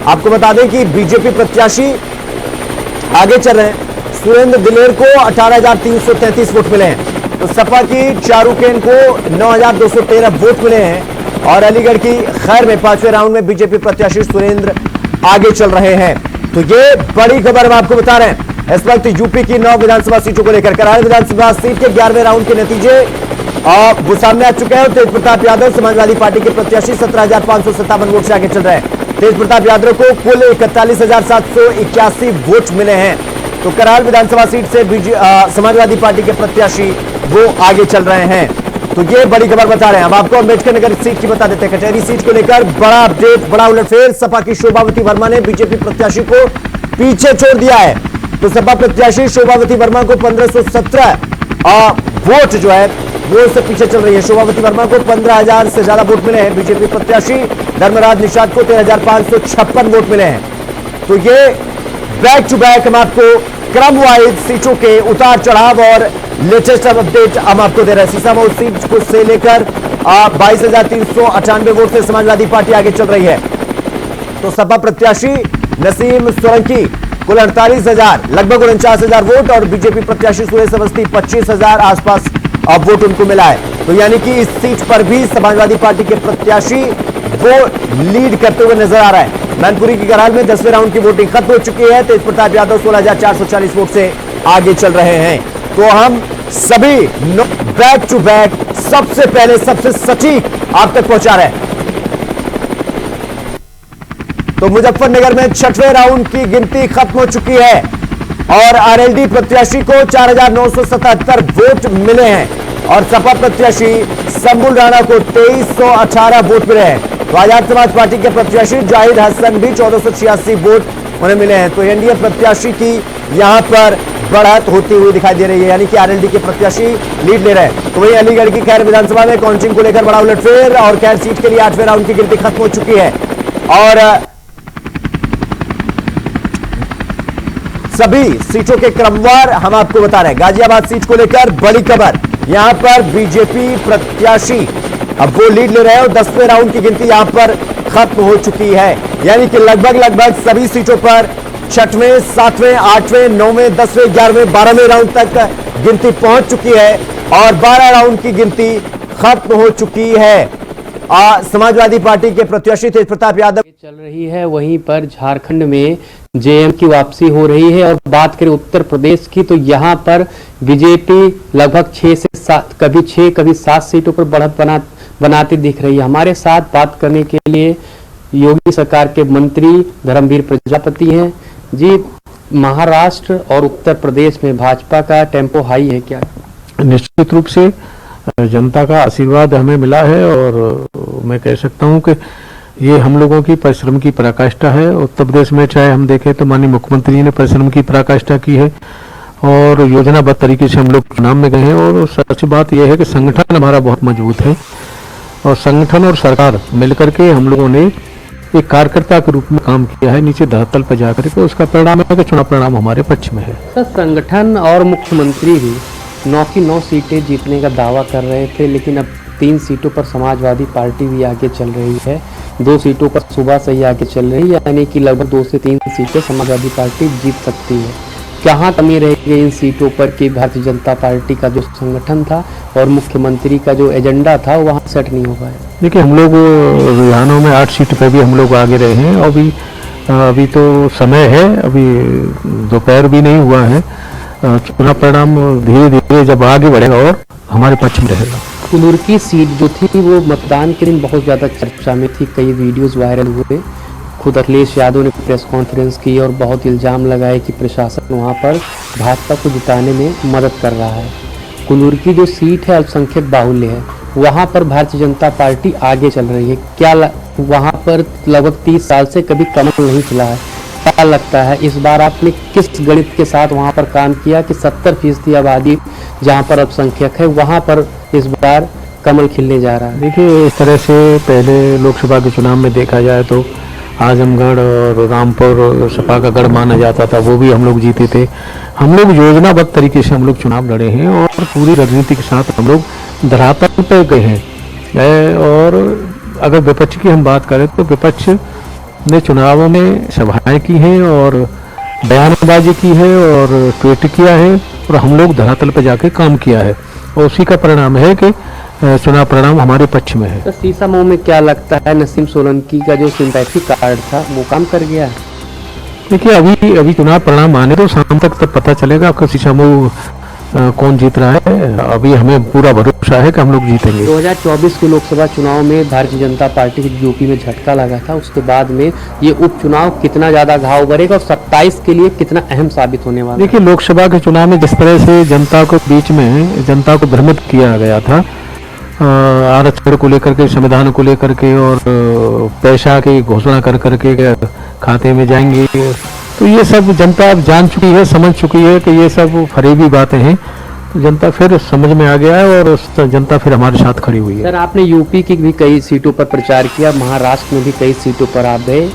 आपको बता दें कि बीजेपी प्रत्याशी आगे चल रहे हैं। सुरेंद्र दिलेर को 18,333 वोट मिले हैं, तो सपा की चारुकेन को 9,213 वोट मिले हैं और अलीगढ़ की खैर में 5वें राउंड में बीजेपी प्रत्याशी सुरेंद्र आगे चल रहे हैं। तो ये बड़ी खबर हम आपको बता रहे हैं। इस वक्त यूपी की 9 विधानसभा सीटों को लेकर कराड़ विधानसभा सीट के 11वें राउंड के नतीजे वो सामने आ चुके हैं। तेज प्रताप यादव समाजवादी पार्टी के प्रत्याशी 17,557 वोट से आगे चल रहे हैं। तेज प्रताप यादव को कुल 41,781 वोट मिले हैं। तो कराड़ विधानसभा सीट से समाजवादी पार्टी के प्रत्याशी वो आगे चल रहे हैं। तो ये बड़ी खबर बता रहे हैं। अब आपको अम्बेडकर नगर सीट की बता देते हैं। कचहरी सीट को लेकर बड़ा अपडेट, बड़ा उलटफेर। सपा की शोभावती वर्मा ने बीजेपी प्रत्याशी को पीछे छोड़ दिया है। तो सपा प्रत्याशी शोभावती वर्मा को 1517 वोट जो है वो उससे पीछे चल रही है। शोभावती वर्मा को 15,000 से ज्यादा वोट मिले हैं। बीजेपी प्रत्याशी धर्मराज निषाद को 13,556 वोट मिले हैं। तो ये बैक टू बैक हम आपको क्रम वाइज सीटों के उतार चढ़ाव और लेटेस्ट अपडेट हम आपको दे रहे हैं। सीसामऊ सीट को से लेकर 22,398 वोट से समाजवादी पार्टी आगे चल रही है। तो सपा प्रत्याशी नसीम सोलंकी कुल 48,000 लगभग 49,000 वोट और बीजेपी प्रत्याशी सुरेश अवस्थी 25,000 आसपास वोट उनको मिला है। तो यानी कि इस सीट पर भी समाजवादी पार्टी के प्रत्याशी वो लीड करते हुए नजर आ रहा है। मैनपुरी की कराड़ में 10वें राउंड की वोटिंग खत्म हो चुकी है। तेज प्रताप यादव 16,440 वोट से आगे चल रहे हैं। तो हम सभी बैक टू बैक सबसे पहले सबसे सटीक आप तक पहुंचा रहे हैं। तो मुजफ्फरनगर में 6वें राउंड की गिनती खत्म हो चुकी है और आरएलडी प्रत्याशी को 4,977 वोट मिले हैं और सपा प्रत्याशी संबुल राणा को 2,318 वोट मिले हैं। तो आजाद समाज पार्टी के प्रत्याशी जाहिद हसन भी 1,486 वोट उन्हें मिले हैं। तो एनडीए प्रत्याशी की यहां पर बढ़त होती हुई दिखाई दे रही है, यानी कि आरएलडी के प्रत्याशी लीड ले रहे हैं। तो वही अलीगढ़ की खैर विधानसभा में काउंटिंग को लेकर बड़ा उलटफेर और खैर सीट के लिए 8वें राउंड की गिनती खत्म हो चुकी है और सभी सीटों के क्रमवार हम आपको बता रहे हैं। गाजियाबाद सीट को लेकर बड़ी खबर, यहां पर बीजेपी प्रत्याशी अब वो लीड ले रहे हैं और 10वें राउंड की गिनती यहां पर खत्म हो चुकी है, यानी कि लगभग सभी सीटों पर 6वें, 7वें, 8वें, 9वें, 10वें, 11वें, 12वें राउंड तक गिनती पहुंच चुकी है और 12 राउंड की गिनती खत्म हो चुकी है। समाजवादी पार्टी के प्रत्याशी तेज प्रताप यादव चल रही है, वहीं पर झारखंड में जेएम की वापसी हो रही है। और बात करें उत्तर प्रदेश की तो यहाँ पर बीजेपी लगभग 6 से 7 कभी 6 कभी 7 सीटों पर बढ़त बनाती दिख रही है। हमारे साथ बात करने के लिए योगी सरकार के मंत्री धर्मवीर प्रजापति हैं। जी, महाराष्ट्र और उत्तर प्रदेश में भाजपा का टेम्पो हाई है क्या? निश्चित रूप से जनता का आशीर्वाद हमें मिला है और मैं कह सकता हूं कि ये हम लोगों की परिश्रम की पराकाष्ठा है। उत्तर प्रदेश में चाहे हम देखें तो माननीय मुख्यमंत्री जी ने परिश्रम की पराकाष्ठा की है और योजनाबद्ध तरीके से हम लोग चुनाव में गए हैं। और सच बात यह है कि संगठन हमारा बहुत मजबूत है और संगठन और सरकार मिलकर के हम लोगों ने एक कार्यकर्ता के रूप में काम किया है नीचे धरातल पर जाकर के। उसका परिणाम है कि चुनाव परिणाम हमारे पक्ष में है। सर, संगठन और मुख्यमंत्री भी 9 की 9 सीटें जीतने का दावा कर रहे थे, लेकिन अब 3 सीटों पर समाजवादी पार्टी भी आगे चल रही है, 2 सीटों पर सुबह से ही आगे चल रही है, यानी कि लगभग 2 से 3 सीटें समाजवादी पार्टी जीत सकती है। कहाँ कमी रहेगी इन सीटों पर कि भारतीय जनता पार्टी का जो संगठन था और मुख्यमंत्री का जो एजेंडा था वहाँ सेट नहीं हो पाया? देखिए, हम लोग रुझानों में 8 सीट पर भी हम लोग आगे रहे हैं और अभी तो समय है, अभी दोपहर भी नहीं हुआ है। चुनाव परिणाम धीरे धीरे जब आगे बढ़ेगा और हमारे पक्ष में रहेगा। कुल्लू की सीट जो थी वो मतदान के दिन बहुत ज़्यादा चर्चा में थी, कई वीडियोस वायरल हुए। खुद अखिलेश यादव ने प्रेस कॉन्फ्रेंस की और बहुत इल्ज़ाम लगाए कि प्रशासन वहाँ पर भाजपा को जिताने में मदद कर रहा है। कुल्लू की जो सीट है अल्पसंख्यक बाहुल्य है, वहाँ पर भारतीय जनता पार्टी आगे चल रही है। क्या वहाँ पर लगभग 30 साल से कभी कमल नहीं खिला है? क्या लगता है इस बार आपने किस गणित के साथ वहाँ पर काम किया कि 70% आबादी जहाँ पर अल्पसंख्यक है वहाँ पर इस बार कमल खिलने जा रहा है? देखिए, इस तरह से पहले लोकसभा के चुनाव में देखा जाए तो आजमगढ़ और रामपुर सपा का गढ़ माना जाता था, वो भी हम लोग जीते थे। हम लोग योजनाबद्ध तरीके से हम लोग चुनाव लड़े हैं और पूरी रणनीति के साथ हम लोग धरातल पे गए हैं। और अगर विपक्ष की हम बात करें तो विपक्ष ने चुनावों में सभाएं की हैं और बयानबाजी की है और ट्वीट किया है और हम लोग धरातल पर जाके काम किया है और उसी का परिणाम है कि चुनाव परिणाम हमारे पक्ष में है। तो सीसामऊ में क्या लगता है, नसीम सोलंकी का जो सिंपैथी कार्ड था वो काम कर गया है? देखिए, अभी चुनाव परिणाम आने तो शाम तक तब पता चलेगा आपका सीसामऊ कौन जीत रहा है। अभी हमें पूरा भरोसा है कि हम लोग जीतेंगे। 2024 के लोकसभा चुनाव में भारतीय जनता पार्टी को यूपी में झटका लगा था, उसके बाद में ये उपचुनाव कितना ज्यादा घाव भरेगा और 27 के लिए कितना अहम साबित होने वाला है? देखिए, लोकसभा के चुनाव में जिस तरह से जनता को बीच में जनता को भ्रमित किया गया था आरक्षण को लेकर के, संविधान को लेकर के और पैसा की घोषणा कर करके खाते में जाएंगे, तो ये सब जनता अब जान चुकी है, समझ चुकी है कि ये सब फरेबी बातें हैं। तो जनता फिर समझ में आ गया है और जनता फिर हमारे साथ खड़ी हुई है। सर, आपने यूपी की भी कई सीटों पर प्रचार किया, महाराष्ट्र में भी कई सीटों पर आप गए।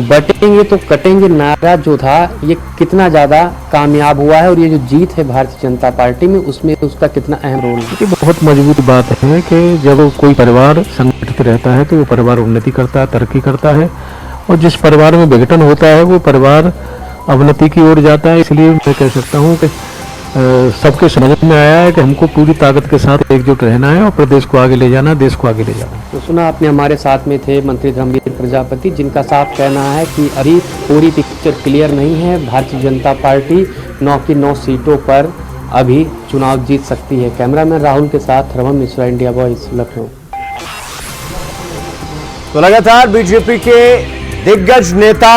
बटेंगे तो कटेंगे नारा जो था ये कितना ज्यादा कामयाब हुआ है और ये जो जीत है भारतीय जनता पार्टी में उसमें उसका कितना अहम रोल है? ये बहुत मजबूत बात है कि जब कोई परिवार संगठित रहता है तो वो परिवार उन्नति करता है, तरक्की करता है, और जिस परिवार में विघटन होता है वो परिवार अवनति की ओर जाता है। इसलिए मैं कह सकता हूँ कि सबके समझ में आया है कि हमको पूरी ताकत के साथ एकजुट रहना है और प्रदेश को आगे ले जाना, देश को आगे ले जाना। तो सुना आपने, हमारे साथ में थे मंत्री धर्मवीर प्रजापति, जिनका साफ कहना है कि अभी पूरी पिक्चर क्लियर नहीं है। भारतीय जनता पार्टी 9 की 9 सीटों पर अभी चुनाव जीत सकती है। कैमरामैन राहुल के साथ रमन मिश्रा, इंडिया वॉइस, लखनऊ। तो लगातार बीजेपी के दिग्गज नेता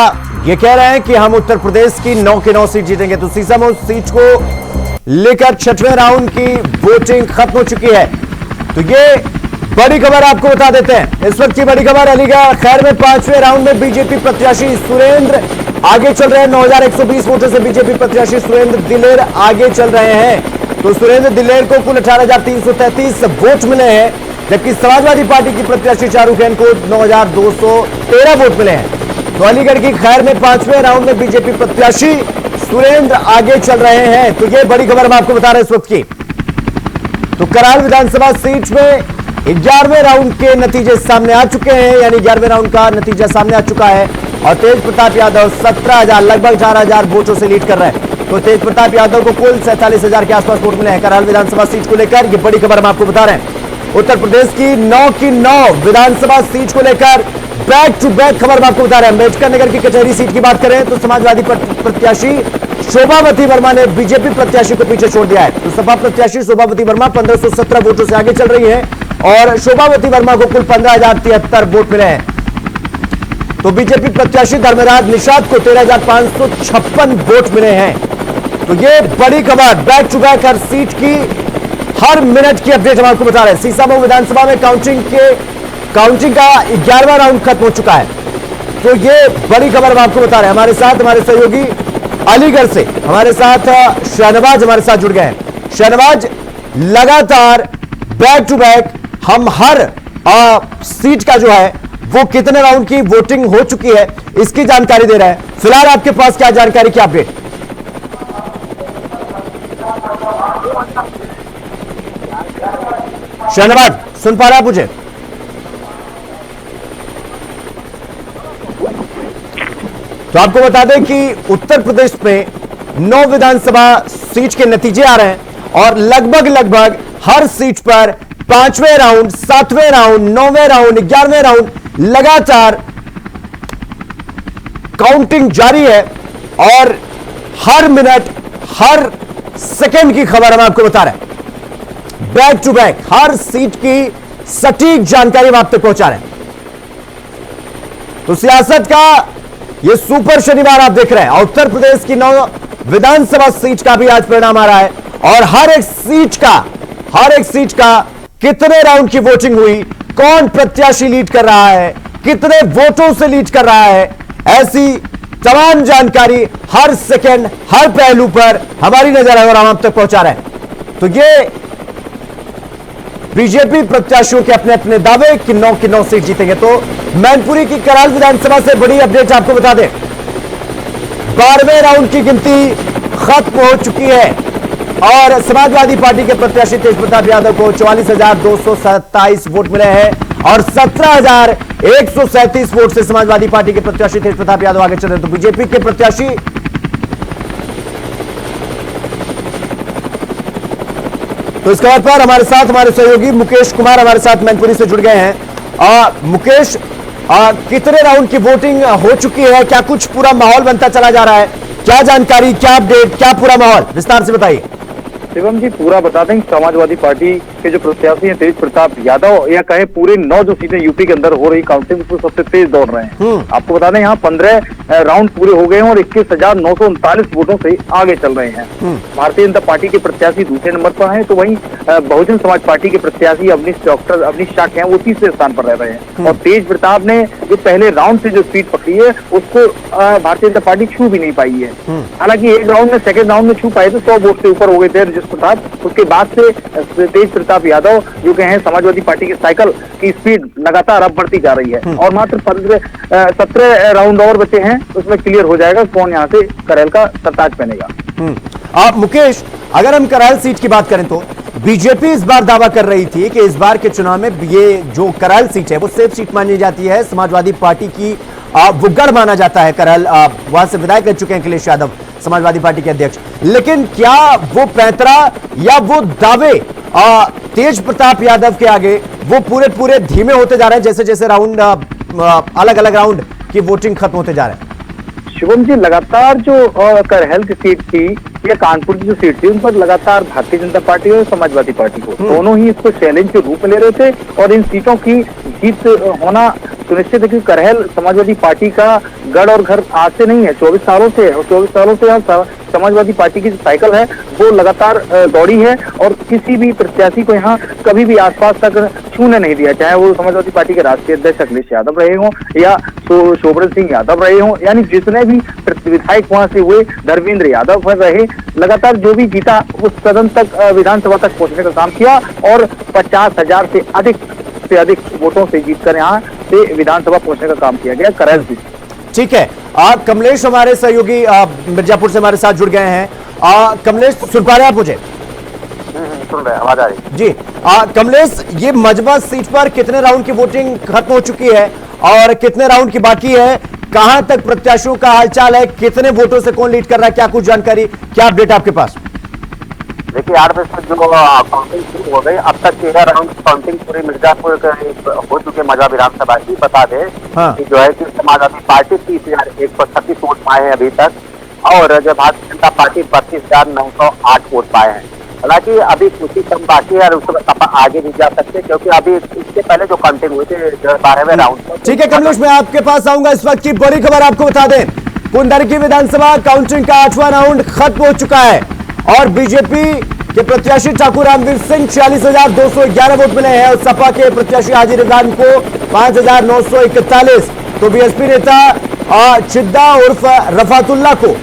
ये कह रहे हैं कि हम उत्तर प्रदेश की 9 की 9 सीट जीतेंगे। तो सीसामऊ सीट को लेकर 6वें राउंड की वोटिंग खत्म हो चुकी है। तो ये बड़ी खबर आपको बता देते हैं। इस वक्त की बड़ी खबर, अलीगढ़ खैर में 5वें राउंड में बीजेपी प्रत्याशी सुरेंद्र आगे चल रहे हैं। 9120 वोटों से बीजेपी प्रत्याशी सुरेंद्र दिलेर आगे चल रहे हैं। तो सुरेंद्र दिलेर को कुल 18,333 वोट मिले हैं, जबकि समाजवादी पार्टी की प्रत्याशी चारू खैन को 9,213 वोट मिले हैं। तो अलीगढ़ की खैर में 5वें राउंड में बीजेपी प्रत्याशी सुरेंद्र आगे चल रहे हैं। तो ये बड़ी खबर हम आपको बता रहे हैं इस वक्त की। तो कराल विधानसभा सीट में 11वें राउंड के नतीजे सामने आ चुके हैं, यानी 11वें राउंड का नतीजा सामने आ चुका है और तेज प्रताप यादव 17,000 लगभग 18,000 वोटों से लीड कर रहे हैं। तो तेज प्रताप यादव को कुल 47,000 के आसपास वोट मिले हैं कराल विधानसभा सीट को लेकर। ये बड़ी खबर हम आपको बता रहे हैं। उत्तर प्रदेश की 9 की 9 विधानसभा सीट को लेकर बैक टू बैक खबर आपको बता रहे हैं। अम्बेडकर नगर की कचहरी सीट की बात करें तो समाजवादी प्रत्याशी शोभावती वर्मा ने बीजेपी प्रत्याशी को पीछे छोड़ दिया है। तो सपा प्रत्याशी शोभावती वर्मा 1517 वोटों से आगे चल रही है और शोभावती वर्मा को कुल 15,073 वोट मिले हैं। तो बीजेपी प्रत्याशी धर्मराज निषाद को 13,556 वोट मिले हैं। तो ये बड़ी खबर, बैक टू बैक हर सीट की हर मिनट की अपडेट हम आपको बता रहे हैं। सीसामऊ विधानसभा में काउंटिंग का 11वां राउंड खत्म हो चुका है। तो ये बड़ी खबर हम आपको बता रहे हैं। हमारे साथ हमारे सहयोगी अलीगढ़ से हमारे साथ शहनवाज हमारे साथ जुड़ गए हैं। शहनवाज, लगातार बैक टू बैक हम हर सीट का जो है वो कितने राउंड की वोटिंग हो चुकी है इसकी जानकारी दे रहे हैं। फिलहाल आपके पास क्या जानकारी की अपडेट? शहनवाज, सुन पा रहा है मुझे? तो आपको बता दें कि उत्तर प्रदेश में 9 विधानसभा सीट के नतीजे आ रहे हैं और लगभग हर सीट पर 5वें राउंड, 7वें राउंड, 9वें राउंड, 11वें राउंड लगातार काउंटिंग जारी है और हर मिनट, हर सेकंड की खबर हम आपको बता रहे हैं। बैक टू बैक हर सीट की सटीक जानकारी हम आप तक पहुंचा रहे हैं। तो सियासत का ये सुपर शनिवार आप देख रहे हैं। उत्तर प्रदेश की 9 विधानसभा सीट का भी आज परिणाम आ रहा है और हर एक सीट का कितने राउंड की वोटिंग हुई, कौन प्रत्याशी लीड कर रहा है, कितने वोटों से लीड कर रहा है, ऐसी तमाम जानकारी हर सेकंड, हर पहलू पर हमारी नजर है और हम आप तक पहुंचा रहे हैं। तो ये बीजेपी प्रत्याशियों के अपने अपने दावे कि 9 की 9 सीट जीतेंगे। तो मैनपुरी की कराल विधानसभा से बड़ी अपडेट आपको बता दें, 12वें राउंड की गिनती खत्म हो चुकी है और समाजवादी पार्टी के प्रत्याशी तेज प्रताप यादव को 44,227 वोट मिले हैं और 17,137 वोट से समाजवादी पार्टी के प्रत्याशी तेज प्रताप यादव आगे चल रहे। तो बीजेपी के प्रत्याशी तो इस खबर पर हमारे साथ हमारे सहयोगी मुकेश कुमार हमारे साथ मैनपुरी से जुड़ गए हैं। मुकेश, कितने राउंड की वोटिंग हो चुकी है, क्या कुछ पूरा माहौल बनता चला जा रहा है, क्या जानकारी, क्या अपडेट, क्या पूरा माहौल विस्तार से बताइए। शिवम जी, पूरा बता दें, समाजवादी पार्टी के जो प्रत्याशी हैं तेज प्रताप यादव, या कहे पूरे 9 जो सीटें यूपी के अंदर हो रही काउंटिंग उसमें सबसे तेज दौड़ रहे हैं। आपको बता दें यहाँ 15 राउंड पूरे हो गए हैं और 21,939 वोटों से आगे चल रहे हैं। भारतीय जनता पार्टी के प्रत्याशी दूसरे नंबर पर हैं, तो वहीं बहुजन समाज पार्टी के प्रत्याशी डॉक्टर अवनीश शाक्य हैं, वो तीसरे स्थान पर रह रहे हैं। और तेज प्रताप ने जो पहले राउंड से जो सीट पकड़ी है उसको भारतीय जनता पार्टी छू भी नहीं पाई है। हालांकि एक राउंड में, सेकेंड राउंड में छू पाए थे, 100 वोट से ऊपर हो गए थे तेज प्रताप। उसके बाद से तेज प्रताप यादव जो कहे हैं समाजवादी पार्टी की साइकिल की स्पीड लगातार अब बढ़ती जा रही है और मात्र 17 राउंड और बचे हैं, उसमें क्लियर हो जाएगा कौन यहाँ से करेल का सरताज पहनेगा। मुकेश, अगर हम कराल सीट की बात करें तो बीजेपी इस बार दावा कर रही थी कि इस बार के चुनाव में ये जो कराल सीट है वो सेफ सीट मानी जाती है, समाजवादी पार्टी की वो गढ़ माना जाता है कराल। वहां से विदाई कर चुके हैं अखिलेश यादव, समाजवादी पार्टी के अध्यक्ष। लेकिन क्या वो पैंतरा या वो दावे तेज प्रताप यादव के आगे वो पूरे धीमे होते जा रहे हैं जैसे जैसे राउंड अलग अलग राउंड की वोटिंग खत्म होते जा रहे हैं? शिवम जी, लगातार जो करहल की सीट थी या कानपुर की जो सीट थी उन पर लगातार भारतीय जनता पार्टी और समाजवादी पार्टी को दोनों ही इसको चैलेंज के रूप में ले रहे थे और इन सीटों की जीत होना सुनिश्चित है कि करहल समाजवादी पार्टी का गढ़ और घर आज से नहीं है, 24 सालों से है और 24 सालों से यहाँ समाजवादी पार्टी की जो साइकिल है वो लगातार दौड़ी है और किसी भी प्रत्याशी को यहाँ कभी भी आसपास तक छूने नहीं दिया, चाहे वो समाजवादी पार्टी के राष्ट्रीय अध्यक्ष अखिलेश यादव रहे हों या शोभन सिंह यादव रहे हों, यानी जितने भी विधायक वहां से हुए, धर्मेंद्र यादव रहे, लगातार जो भी जीता उस सदन तक विधानसभा तक पहुंचने का काम किया और 50,000 से अधिक वोटों से जीतकर यहाँ से विधानसभा पहुंचने का काम किया गया करहल से। ठीक है, कमलेश हमारे सहयोगी मिर्जापुर से हमारे साथ जुड़ गए हैं। कमलेश, सुन पा रहे हैं आप मुझे? सुन रहे हैं, आवाज आ रही। जी कमलेश, ये मजबा सीट पर कितने राउंड की वोटिंग खत्म हो चुकी है और कितने राउंड की बाकी है? कहां तक प्रत्याशियों का हालचाल है? कितने वोटों से कौन लीड कर रहा है? क्या कुछ जानकारी, क्या अपडेट आपके पास? देखिए, 8 बजे तक जो काउंटिंग शुरू हो गई, अब तक 13 राउंड की काउंटिंग पूरी मिर्जापुर हो चुके मजबा विधानसभा की। बता दें कि जो है कि समाजवादी पार्टी 30,136 वोट पाए हैं अभी तक और जो भारतीय जनता पार्टी 32,908 वोट पाए हैं। हालांकि अभी कुछ ही कम बाकी है और उसमें सपा आगे नहीं जा सकते क्योंकि अभी इसके पहले जो काउंटिंग हुई थी 12वें राउंड। ठीक है कमलेश, मैं आपके पास आऊंगा। इस वक्त की बड़ी खबर आपको बता दें, कुंदरकी विधानसभा काउंटिंग का 8वां राउंड खत्म हो चुका है और बीजेपी के प्रत्याशी ठाकुर रामवीर सिंह 46,211 वोट मिले हैं और सपा के प्रत्याशी हाजिर इमरान को 5,941। तो बीएसपी नेता चिद्दा उर्फ रफातुल्ला को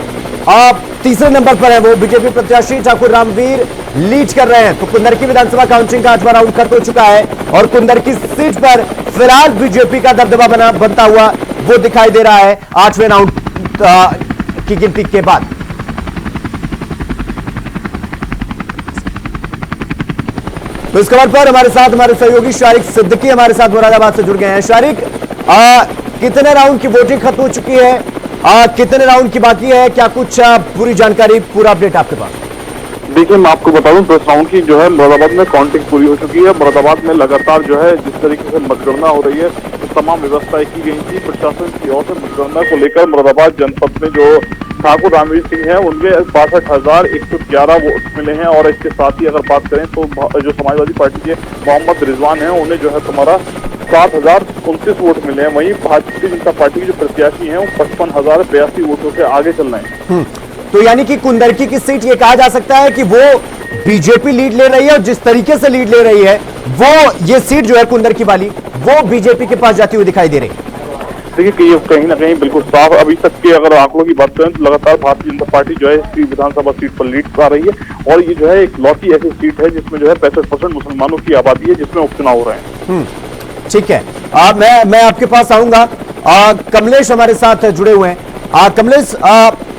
तीसरे नंबर पर है, वो बीजेपी प्रत्याशी ठाकुर रामवीर लीड कर रहे हैं। तो कुंदरकी विधानसभा काउंटिंग का 8वां राउंड खत्म हो चुका है और कुंदरकी सीट पर फिलहाल बीजेपी का दबदबा बनता हुआ वो दिखाई दे रहा है 8वें राउंड की गिनती के बाद। तो इस खबर पर हमारे साथ हमारे सहयोगी शारिक सिद्दीकी हमारे साथ मुरादाबाद से जुड़ गए हैं। शारिक, कितने राउंड की वोटिंग खत्म हो चुकी है, कितने राउंड की बाकी है, क्या कुछ पूरी जानकारी, पूरा अपडेट आपके पास? देखिए, मैं आपको बता दूं 10 राउंड की जो है मुरादाबाद में काउंटिंग पूरी हो चुकी है। मुरादाबाद में लगातार जो है जिस तरीके से मतगणना हो रही है तो तमाम व्यवस्थाएं की गई थी प्रशासन की ओर से। मतगणना को लेकर मुरादाबाद जनपद में जो ठाकुर रामवीर सिंह हैं उनके 62,111 वोट मिले हैं और इसके साथ ही अगर बात करें तो जो समाजवादी पार्टी के मोहम्मद रिजवान हैं उन्हें जो है तुम्हारा 7,029 वोट मिले हैं। वहीं भारतीय जनता पार्टी के जो प्रत्याशी हैं वो 55,082 वोटों से आगे चल रहे हैं। तो यानी कि कुंदरकी की सीट ये कहा जा सकता है कि वो बीजेपी लीड ले रही है और जिस तरीके से लीड ले रही है वो ये सीट जो है कुंदरकी वाली वो बीजेपी के पास जाती हुई दिखाई दे रही है। देखिए कि ये कहीं ना कहीं बिल्कुल साफ अभी तक के अगर आंकड़ों की बात करें तो लगातार भारतीय जनता पार्टी जो है इस विधानसभा सीट पर लीड पा रही है और ये जो है एक लौती ऐसी सीट है जिसमें जो है 65% मुसलमानों की आबादी है जिसमें उपचुनाव हो रहे हैं। ठीक है, मैं आपके पास आऊंगा। कमलेश हमारे साथ जुड़े हुए हैं। कमलेश,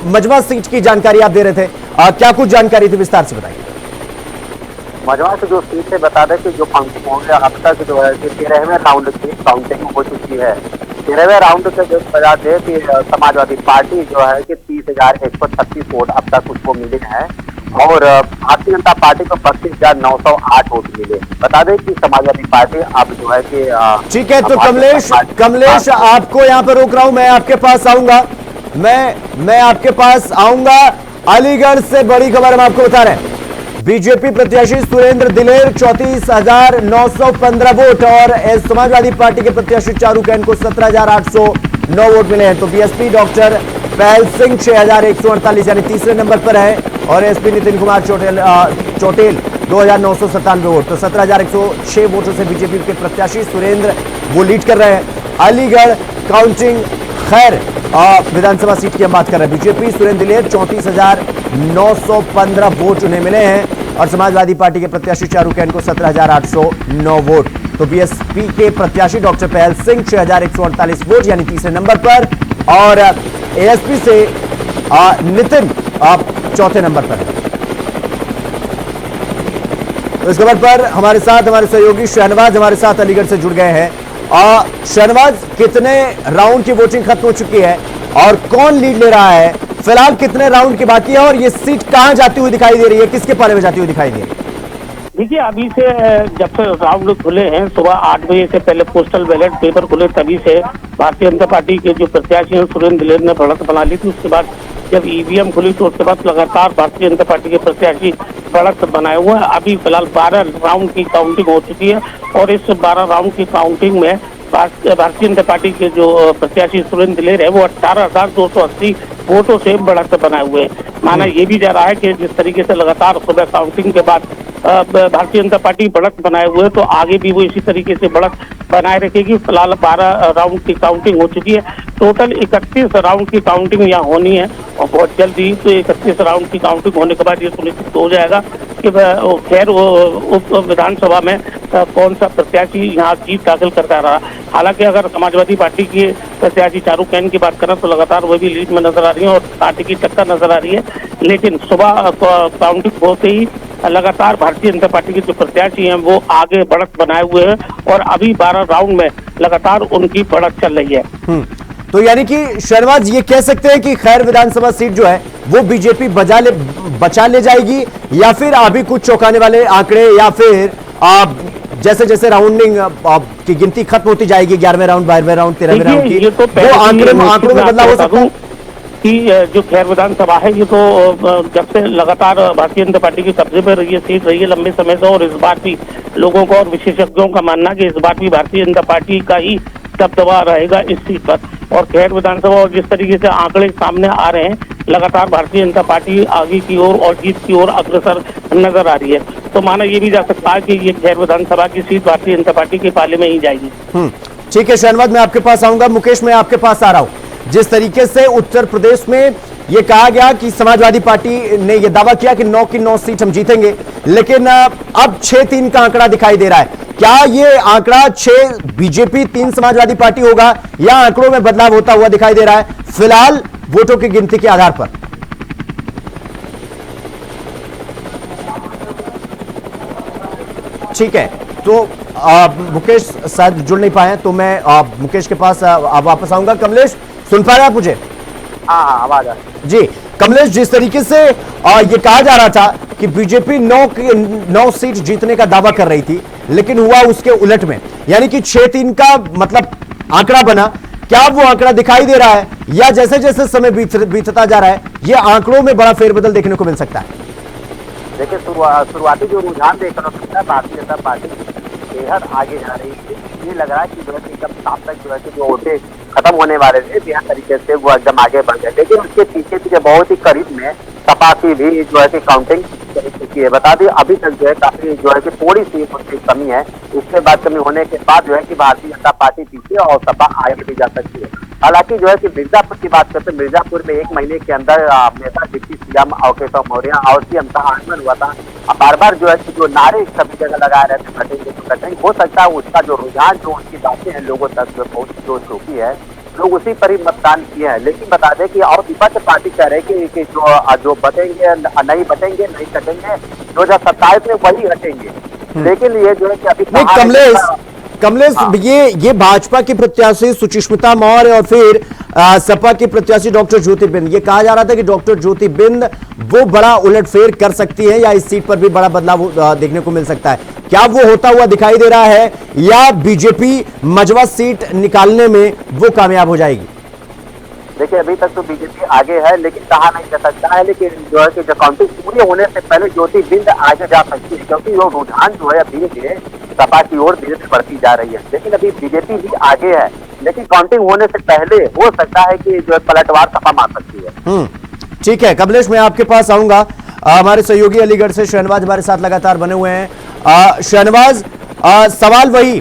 मजमा सीट की जानकारी आप दे रहे थे, क्या कुछ जानकारी थी, विस्तार से बताइए। मजमा से जो सीट है बता दें कि जो काउंटिंग होंगे अब तक जो है कि 13वें राउंड की काउंटिंग हो चुकी है। 13वें राउंड से जो बता दें कि समाजवादी पार्टी जो है कि 30,136 वोट अब तक उसको मिले हैं और भारतीय जनता पार्टी को 32,908 वोट मिले। बता दें कि समाजवादी पार्टी अब जो है कि ठीक है, तो कमलेश आपको यहाँ पर रोक रहा हूं, मैं आपके पास आऊंगा। मैं आपके पास आऊंगा। अलीगढ़ से बड़ी खबर हम आपको बता रहे हैं। बीजेपी प्रत्याशी सुरेंद्र दिलेर 34,915 वोट और समाजवादी पार्टी के प्रत्याशी चारू कैन को 17,809 वोट मिले हैं। तो बीएसपी डॉक्टर पहल सिंह 6,148 यानी तीसरे नंबर पर है और एसपी नितिन कुमार चोटेल 2,997 वोट। तो 17,106 वोटों से बीजेपी के प्रत्याशी सुरेंद्र वो लीड कर रहे हैं। अलीगढ़ काउंटिंग खैर विधानसभा सीट की हम बात कर रहे हैं। बीजेपी सुरेंद्र दिलेर 34,915 वोट उन्हें मिले हैं और समाजवादी पार्टी के प्रत्याशी चारू कैन को 17,809 वोट। तो बीएसपी के प्रत्याशी डॉक्टर पहल सिंह 6,148 वोट यानी तीसरे नंबर पर और एएसपी से नितिन चौथे नंबर पर है। तो इस खबर पर हमारे साथ हमारे सहयोगी शहनवाज हमारे साथ अलीगढ़ से जुड़ गए हैं। शहनवाज, कितने राउंड की वोटिंग खत्म हो चुकी है और कौन लीड ले रहा है? फिलहाल कितने राउंड की बाकी है और ये सीट कहां जाती हुई दिखाई दे रही है, किसके पाले में जाती हुई दिखाई दे रही है? देखिए, अभी से जब से राउंड खुले हैं सुबह 8 बजे से पहले पोस्टल बैलेट पेपर खुले तभी से भारतीय जनता पार्टी के जो प्रत्याशी हैं सुरेंद्र दिलेर ने बढ़त बना ली थी। उसके बाद जब ईवीएम खुली तो उसके बाद लगातार भारतीय जनता पार्टी के प्रत्याशी बढ़त बनाए हुए हैं। अभी फिलहाल 12 राउंड की काउंटिंग हो चुकी है और इस 12 राउंड की काउंटिंग में भारतीय जनता पार्टी के जो प्रत्याशी सुरेंद्र दिलेर है वो 18,280 वोटों से बढ़त बनाए हुए हैं। माना ये भी जा रहा है कि जिस तरीके से लगातार सुबह काउंटिंग के बाद भारतीय जनता पार्टी बढ़त बनाए हुए है तो आगे भी वो इसी तरीके से बढ़त बनाए रखेगी। फिलहाल 12 राउंड की काउंटिंग हो चुकी है। टोटल 31 राउंड की काउंटिंग यहाँ होनी है और बहुत जल्दी तो 31 राउंड की काउंटिंग होने के बाद ये सुनिश्चित हो जाएगा कि खैर उप विधानसभा में कौन सा प्रत्याशी यहाँ जीत दाखिल करता रहा। हालांकि अगर समाजवादी पार्टी के प्रत्याशी चारू कैन की बात करें तो लगातार वो भी लीड में नजर आ रही है और पार्टी की टक्कर नजर आ रही है। लेकिन सुबह काउंटिंग होते ही लगातार भारतीय जनता पार्टी के जो प्रत्याशी हैं वो आगे बढ़त बनाए हुए हैं और अभी 12 राउंड में लगातार उनकी बढ़त चल रही है। तो यानी कि शहनवाज ये कह सकते हैं कि खैर विधानसभा सीट जो है वो बीजेपी बचा ले जाएगी या फिर अभी कुछ चौंकाने वाले आंकड़े या फिर जैसे जैसे राउंडिंग की गिनती खत्म होती जाएगी 11वें राउंड 12वें राउंड 13वें राउंड की वो आंकड़ों में बदलाव हो सकता है कि जो खैर विधानसभा है ये तो जब से लगातार भारतीय जनता पार्टी के कब्जे में रही है सीट रही है लंबे समय से और इस बार भी लोगों का और विशेषज्ञों का मानना कि इस बार भी भारतीय जनता पार्टी का ही दबदबा रहेगा इस सीट पर। और खैर विधानसभा और जिस तरीके से आंकड़े सामने आ रहे हैं लगातार भारतीय जनता पार्टी आगे की ओर और जीत की ओर अग्रसर नजर आ रही है। तो माना ये भी जा सकता है कि ये खैर विधानसभा की सीट भारतीय जनता पार्टी के पाले में ही जाएगी। ठीक है शहनवाज, मैं आपके पास आऊंगा। मुकेश, मैं आपके पास आ रहा हूं। जिस तरीके से उत्तर प्रदेश में ये कहा गया कि समाजवादी पार्टी ने यह दावा किया कि 9 की 9 सीट हम जीतेंगे, लेकिन अब 6-3 का आंकड़ा दिखाई दे रहा है। क्या ये आंकड़ा 6 बीजेपी 3 समाजवादी पार्टी होगा या आंकड़ों में बदलाव होता हुआ दिखाई दे रहा है फिलहाल वोटों की गिनती के आधार पर? ठीक है, तो मुकेश शायद जुड़ नहीं पाए तो मैं मुकेश के पास वापस आऊंगा। कमलेश, सुन पा रहे आप मुझे? हाँ आवाज आ रही जी कमलेश, जिस तरीके से ये कहा जा रहा था कि बीजेपी 9 सीट जीतने का दावा कर रही थी लेकिन हुआ उसके उलट में, यानी कि 6-3 का मतलब आंकड़ा बना, क्या वो आंकड़ा दिखाई दे रहा है या जैसे जैसे समय बीतता जा रहा है ये आंकड़ों में बड़ा फेरबदल देखने को मिल सकता है? देखिए, शुरुआती जो रुझान देखने को मिलता है भारतीय जनता पार्टी बेहद आगे जा रही है। ये लग रहा है कि जो है एकदम शाम तक जो है कि जो वोटे खत्म होने वाले थे बेहद तरीके से वो एकदम आगे बढ़ गए। लेकिन उसके पीछे बहुत ही करीब में सपा की भी जो है कि काउंटिंग चुकी है। बता दें अभी तक जो है काफी जो है कि थोड़ी सी उसकी कमी है। उसके बाद कमी होने के बाद जो है कि भारतीय जनता पार्टी पीछे और सपा आगे भी जा सकती है। हालांकि जो है कि मिर्जापुर की बात करते हैं, मिर्जापुर में 1 महीने के अंदर नेता डिप्टी सीएम केशव मौर्य और सीएम का आगमन हुआ था। बार बार जो है कि जो नारे सभी जगह लगाए रहते हैं कटेंगे तो कटेंगे, हो सकता है उसका जो रुझान जो उनकी बातें हैं लोगों तक जो पहुंच जो चुकी है, लोग उसी पर ही मतदान किए हैं। लेकिन बता दें कि और विपक्ष पार्टी कह रहे कि जो बटेंगे नहीं बटेंगे नहीं कटेंगे, 2027 में वही हटेंगे। लेकिन ये जो है कि अभी कमलेश ये भाजपा की प्रत्याशी सुचिस्मिता मौर्य और फिर सपा की प्रत्याशी डॉक्टर ज्योति बिंद, ये कहा जा रहा था कि डॉक्टर ज्योति बिंद वो बड़ा उलटफेर कर सकती है या इस सीट पर भी बड़ा बदलाव देखने को मिल सकता है। क्या वो होता हुआ दिखाई दे रहा है या बीजेपी मजवा सीट निकालने में वो कामयाब हो जाएगी? देखिए अभी तक तो बीजेपी आगे है, लेकिन कहा नहीं जा सकता है। लेकिन जो है कि जो काउंटिंग पूरी होने से पहले ज्योति बिंद आगे जा सकती है, क्योंकि वो रुझान जो है धीरे धीरे सपा की ओर धीरे धीरे बढ़ती जा रही है। लेकिन अभी बीजेपी भी आगे है, लेकिन काउंटिंग होने से पहले हो सकता है कि जो पलटवार सपा मार सकती है। ठीक है कमलेश, मैं आपके पास आऊंगा। हमारे सहयोगी अलीगढ़ से शहनवाज हमारे साथ लगातार बने हुए हैं। शहनवाज, सवाल वही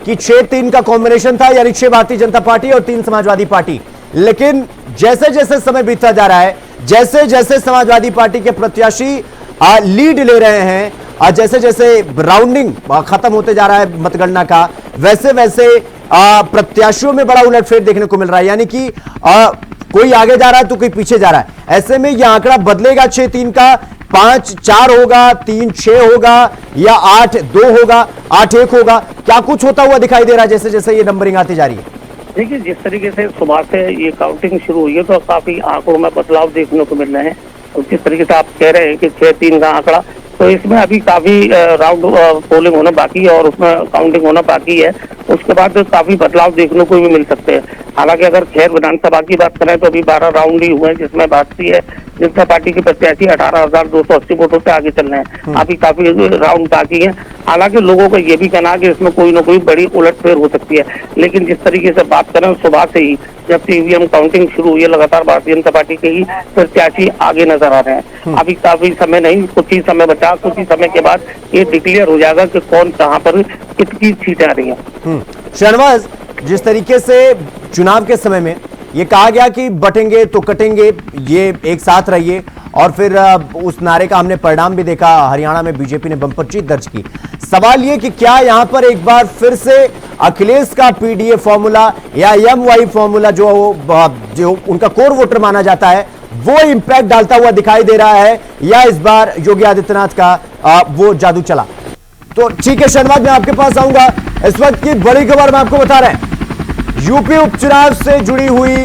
कि 6-3 का कॉम्बिनेशन था, यानी 6 भारतीय जनता पार्टी और 3 समाजवादी पार्टी। लेकिन जैसे जैसे समय बीतता जा रहा है, जैसे जैसे समाजवादी पार्टी के प्रत्याशी लीड ले रहे हैं, जैसे जैसे राउंडिंग खत्म होते जा रहा है मतगणना का, वैसे वैसे प्रत्याशियों में बड़ा उलटफेर देखने को मिल रहा है। यानी कि कोई आगे जा रहा है तो कोई पीछे जा रहा है। ऐसे में यह आंकड़ा बदलेगा 6-3 का, 5-4 होगा, 3-6 होगा या 8-2 होगा, 8-1 होगा? क्या कुछ होता हुआ दिखाई दे रहा है जैसे जैसे ये नंबरिंग आती जा रही है? देखिए जिस तरीके से सुबह से ये काउंटिंग शुरू हुई है तो काफी आंकड़ों में बदलाव देखने को मिल रहे हैं। और जिस तरीके से आप कह रहे हैं कि 6-3 का आंकड़ा, तो इसमें अभी काफी राउंड पोलिंग होना बाकी है और उसमें काउंटिंग होना बाकी है। उसके बाद काफी बदलाव देखने को भी मिल सकते हैं। हालांकि अगर खैर विधानसभा की बात करें तो अभी 12 राउंड ही हुए हैं, जिसमें भारतीय जनता पार्टी के प्रत्याशी 18,280 वोटों से आगे चल रहे हैं। अभी काफी राउंड बाकी है। हालांकि लोगों को ये भी कहना है कि इसमें कोई ना कोई बड़ी उलटफेर हो सकती है। लेकिन जिस तरीके से बात करें सुबह से ही जब से ईवीएम काउंटिंग शुरू हुई है, लगातार भारतीय जनता पार्टी के ही प्रत्याशी आगे नजर आ रहे हैं। अभी काफी समय नहीं, कुछ ही समय बचा, कुछ ही समय के बाद ये डिक्लेयर हो जाएगा कि कौन कहाँ पर कितनी सीटें आ रही है। शहनवाज, जिस तरीके से चुनाव के समय में ये कहा गया कि बटेंगे तो कटेंगे, ये एक साथ रहिए, और फिर उस नारे का हमने परिणाम भी देखा, हरियाणा में बीजेपी ने बम्पर जीत दर्ज की। सवाल ये कि क्या यहां पर एक बार फिर से अखिलेश का पीडीए फॉर्मूला या एमवाई फॉर्मूला जो उनका कोर वोटर माना जाता है वो इंपैक्ट डालता हुआ दिखाई दे रहा है, या इस बार योगी आदित्यनाथ का वो जादू चला? तो ठीक है शहनवाज, मैं आपके पास आऊंगा। इस वक्त की बड़ी खबर हम आपको बता रहे हैं, यूपी उपचुनाव से जुड़ी हुई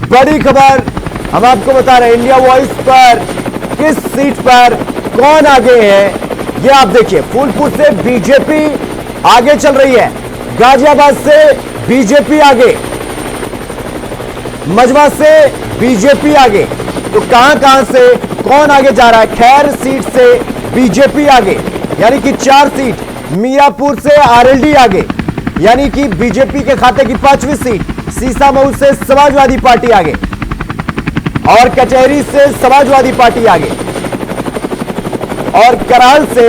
बड़ी खबर हम आपको बता रहे हैं। इंडिया वॉइस पर किस सीट पर कौन आगे है ये आप देखिए। फूलपुर से बीजेपी आगे चल रही है, गाजियाबाद से बीजेपी आगे, मजवा से बीजेपी आगे। तो कहां से कौन आगे जा रहा है? खैर सीट से बीजेपी आगे, यानी कि 4 सीट। मीरापुर से आरएलडी आगे, यानी कि बीजेपी के खाते की 5वीं सीट। सीसामऊ से समाजवादी पार्टी आगे और कचहरी से समाजवादी पार्टी आगे, और कराल से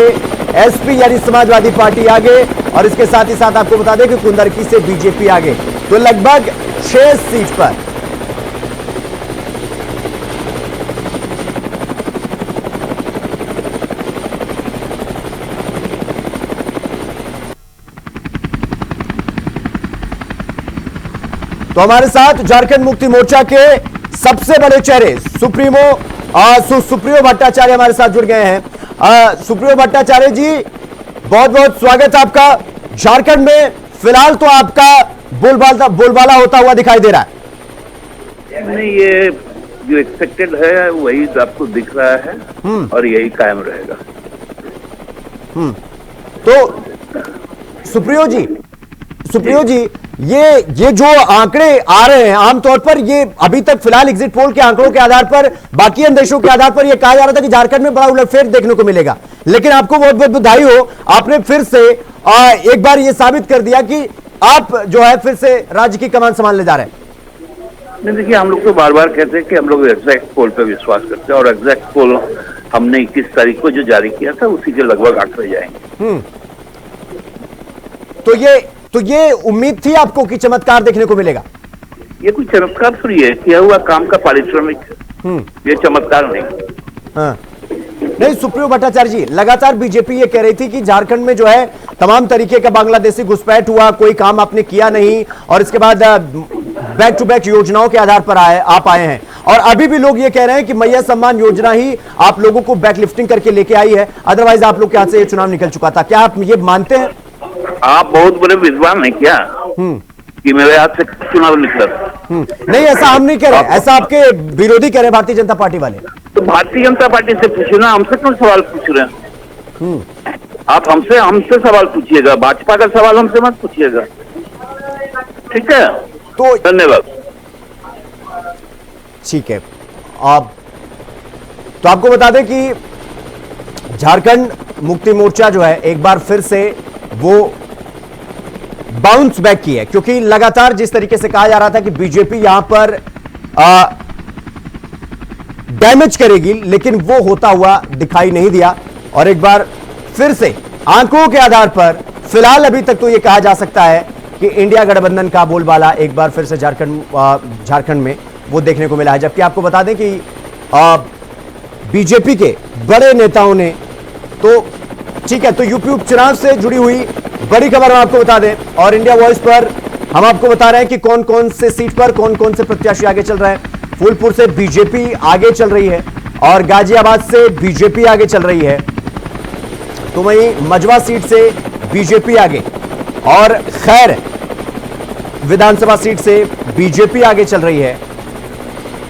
एसपी यानी समाजवादी पार्टी आगे। और इसके साथ ही साथ आपको बता दें कि कुंदरकी से बीजेपी आगे। तो लगभग 6 सीट पर तो हमारे साथ झारखंड मुक्ति मोर्चा के सबसे बड़े चेहरे सुप्रियो भट्टाचार्य हमारे साथ जुड़ गए हैं। सुप्रियो भट्टाचार्य जी, बहुत बहुत स्वागत है आपका। झारखंड में फिलहाल तो आपका बोलबाला होता हुआ दिखाई दे रहा है। नहीं, ये जो एक्सपेक्टेड है वही आपको दिख रहा है और यही कायम रहेगा। तो सुप्रियो जी, ये जो आंकड़े आ रहे हैं आमतौर पर, ये अभी तक फिलहाल एग्जिट पोल के आंकड़ों के आधार पर, बाकी अंदेशों के आधार पर यह कहा जा रहा था कि झारखंड में बड़ा उलटफेर देखने को मिलेगा। लेकिन आपको बहुत बहुत बधाई हो, आपने फिर से एक बार यह साबित कर दिया कि आप जो है फिर से राज्य की कमान संभालने जा रहे हैं। नहीं, देखिए हम लोग तो बार बार कहते हैं कि हम लोग एग्जैक्ट पोल पे विश्वास करते हैं और एग्जैक्ट पोल हमने 21 तारीख को जो जारी किया था उसी के लगभग आंकड़े जाएंगे। तो ये उम्मीद थी आपको कि चमत्कार देखने को मिलेगा? ये कोई चमत्कार थोड़ी है, किया हुआ काम का पारिश्रमिक, ये चमत्कार नहीं। हाँ। नहीं, सुप्रियो भट्टाचार्य जी, लगातार बीजेपी ये कह रही थी कि झारखंड में जो है तमाम तरीके का बांग्लादेशी घुसपैठ हुआ, कोई काम आपने किया नहीं, और इसके बाद बैक टू बैक योजनाओं के आधार पर आप आए हैं। और अभी भी लोग ये कह रहे हैं कि मैया सम्मान योजना ही आप लोगों को बैकलिफ्टिंग करके लेके आई है, अदरवाइज आप लोग के हाथ से ये चुनाव निकल चुका था। क्या आप ये मानते हैं? आप बहुत बड़े विद्वान हैं क्या कि मेरे हाथ से चुनाव निकला? नहीं, ऐसा हम नहीं कह रहे, ऐसा आपके विरोधी कह रहे, भारतीय जनता पार्टी वाले। तो भारतीय जनता पार्टी से पूछिए ना, हमसे क्यों सवाल पूछ रहे हैं? आप हमसे सवाल पूछिएगा, भाजपा का सवाल हमसे मत पूछिएगा, ठीक है? तो धन्यवाद। ठीक है, तो आपको बता दें कि झारखंड मुक्ति मोर्चा जो है एक बार फिर से वो बाउंस बैक की है, क्योंकि लगातार जिस तरीके से कहा जा रहा था कि बीजेपी यहां पर डैमेज करेगी, लेकिन वो होता हुआ दिखाई नहीं दिया। और एक बार फिर से आंकड़ों के आधार पर फिलहाल अभी तक तो यह कहा जा सकता है कि इंडिया गठबंधन का बोलबाला एक बार फिर से झारखंड में वो देखने को मिला है। जबकि आपको बता दें कि बीजेपी के बड़े नेताओं ने तो ठीक है, तो यूपी उपचुनाव से जुड़ी हुई बड़ी खबर हम आपको बता दें, और इंडिया वॉइस पर हम आपको बता रहे हैं कि कौन कौन से सीट पर कौन कौन से प्रत्याशी आगे चल रहे हैं। फूलपुर से बीजेपी आगे चल रही है और गाजियाबाद से बीजेपी आगे चल रही है, तो वहीं मजवा सीट से बीजेपी आगे, और खैर विधानसभा सीट से बीजेपी आगे चल रही है,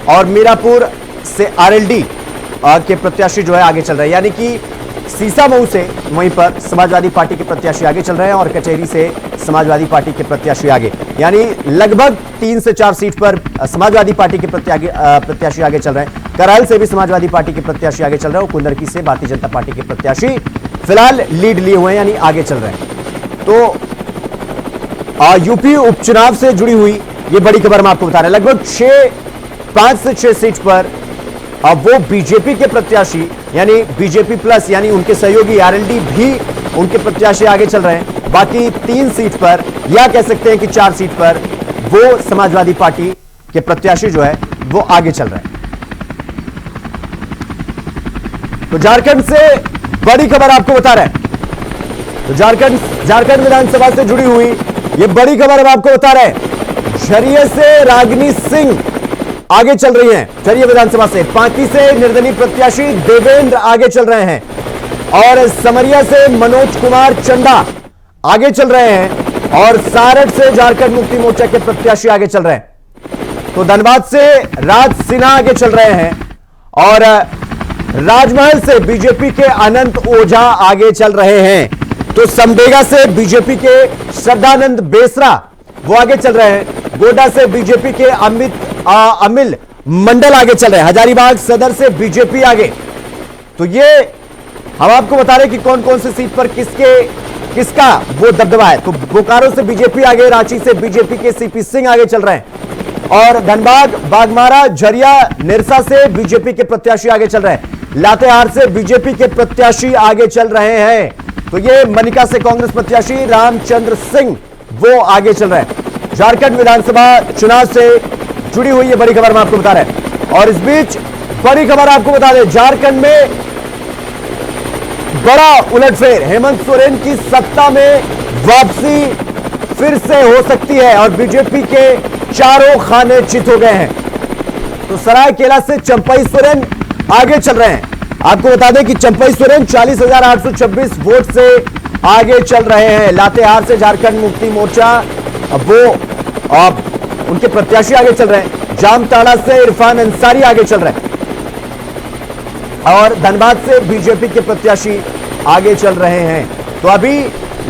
और मीरापुर से आरएलडी के प्रत्याशी जो है आगे चल रहे हैं। यानी कि सीसामऊ से वहीं पर समाजवादी पार्टी के प्रत्याशी आगे चल रहे हैं, और कचहरी से समाजवादी पार्टी के प्रत्याशी आगे, यानी लगभग 3 से 4 सीट पर समाजवादी पार्टी के प्रत्याशी आगे चल रहे हैं। कराल से भी समाजवादी पार्टी के प्रत्याशी आगे चल रहे हैं, और कुंदरकी से भारतीय जनता पार्टी के प्रत्याशी फिलहाल लीड लिए हुए हैं, यानी आगे चल रहे हैं। तो यूपी उपचुनाव से जुड़ी हुई ये बड़ी खबर हम आपको बता रहे हैं। लगभग 5 से 6 सीट पर अब वो बीजेपी के प्रत्याशी, यानी बीजेपी प्लस, यानी उनके सहयोगी आरएलडी भी उनके प्रत्याशी आगे चल रहे हैं। बाकी 3 सीट पर, या कह सकते हैं कि 4 सीट पर, वो समाजवादी पार्टी के प्रत्याशी जो है वो आगे चल रहे हैं। तो झारखंड से बड़ी खबर आपको बता रहे हैं। तो झारखंड विधानसभा से जुड़ी हुई ये बड़ी खबर हम आपको बता रहे हैं। झरिये से रागिनी सिंह आगे चल रही हैं, झरिये विधानसभा से। पांकी से निर्दलीय प्रत्याशी देवेंद्र आगे चल रहे हैं, और समरिया से मनोज कुमार चंदा आगे चल रहे हैं, और सारठ से झारखंड मुक्ति मोर्चा के प्रत्याशी आगे चल रहे हैं। तो धनबाद से राज सिन्हा आगे चल रहे हैं, और राजमहल से बीजेपी के अनंत ओझा आगे चल रहे हैं। तो समडेगा से बीजेपी के श्रद्धानंद बेसरा वो आगे चल रहे हैं। गोड्डा से बीजेपी के अमिल मंडल आगे चल रहे हैं। हजारीबाग सदर से बीजेपी आगे। तो ये हम आपको बता रहे हैं कि कौन कौन सी सीट पर किसका वो दबदबा है। तो बोकारो से बीजेपी आगे, रांची से बीजेपी के सीपी सिंह आगे चल रहे हैं, और धनबाद, बागमारा, झरिया, निरसा से बीजेपी के प्रत्याशी आगे चल रहे हैं। लातेहार से बीजेपी के प्रत्याशी आगे चल रहे हैं। तो ये मनिका से कांग्रेस प्रत्याशी रामचंद्र सिंह वो आगे चल रहे हैं। झारखंड विधानसभा चुनाव से जुड़ी हुई ये बड़ी खबर हम आपको बता रहे हैं। और इस बीच बड़ी खबर आपको बता दें, झारखंड में बड़ा उलटफेर, हेमंत सोरेन की सत्ता में वापसी फिर से हो सकती है, और बीजेपी के चारों खाने चित हो गए हैं। तो सरायकेला से चंपई सोरेन आगे चल रहे हैं। आपको बता दें कि चंपई सोरेन 40,826 वोट से आगे चल रहे हैं। लातेहार से झारखंड मुक्ति मोर्चा वो उनके प्रत्याशी आगे चल रहे हैं। जामताड़ा से इरफान अंसारी आगे चल रहे हैं, और धनबाद से बीजेपी के प्रत्याशी आगे चल रहे हैं। तो अभी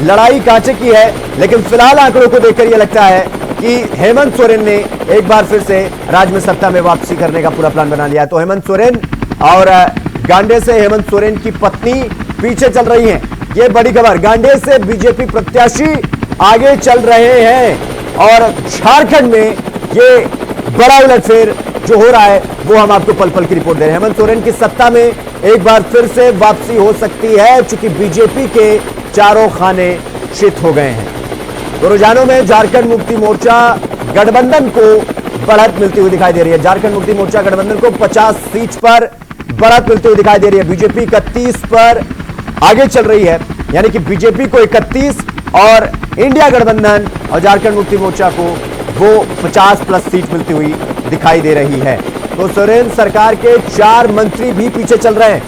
लड़ाई कांचे की है, लेकिन फिलहाल आंकड़ों को देखकर यह लगता है कि हेमंत सोरेन ने एक बार फिर से राज्य में सत्ता में वापसी करने का पूरा प्लान बना लिया है। तो हेमंत सोरेन और गांडे से हेमंत सोरेन की पत्नी पीछे चल रही हैं। ये बड़ी खबर, गांडे से बीजेपी प्रत्याशी आगे चल रहे हैं, और झारखंड में ये बड़ा उलटफेर जो हो रहा है वो हम आपको पल पल की रिपोर्ट दे रहे हैं। हेमंत सोरेन की सत्ता में एक बार फिर से वापसी हो सकती है, चूंकि बीजेपी के चारों खाने चित हो गए हैं। तो रुझानों में झारखंड मुक्ति मोर्चा गठबंधन को बढ़त मिलती हुई दिखाई दे रही है। झारखंड मुक्ति मोर्चा गठबंधन को 50 सीट पर बढ़त मिलती हुई दिखाई दे रही है। बीजेपी 31 पर आगे चल रही है, यानी कि बीजेपी को 31 और इंडिया गठबंधन और झारखंड मुक्ति मोर्चा को वो 50 प्लस सीट मिलती हुई दिखाई दे रही है। तो सोरेन सरकार के 4 मंत्री भी पीछे चल रहे हैं।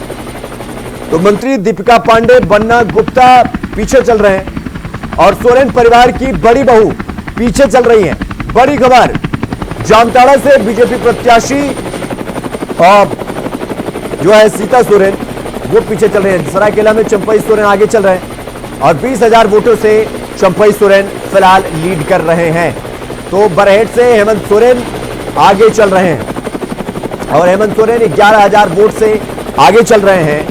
तो मंत्री दीपिका पांडे, बन्ना गुप्ता पीछे चल रहे हैं और सोरेन परिवार की बड़ी बहू पीछे चल रही हैं। बड़ी खबर, जामताड़ा से बीजेपी प्रत्याशी और जो है सीता सोरेन वो पीछे चल रहे हैं। सरायकेला में चंपई सोरेन आगे चल रहे हैं और 20,000 वोटों से चंपई सोरेन फिलहाल लीड कर रहे हैं। तो बरहेट से हेमंत सोरेन आगे चल रहे हैं और हेमंत सोरेन 11,000 वोट से आगे चल रहे हैं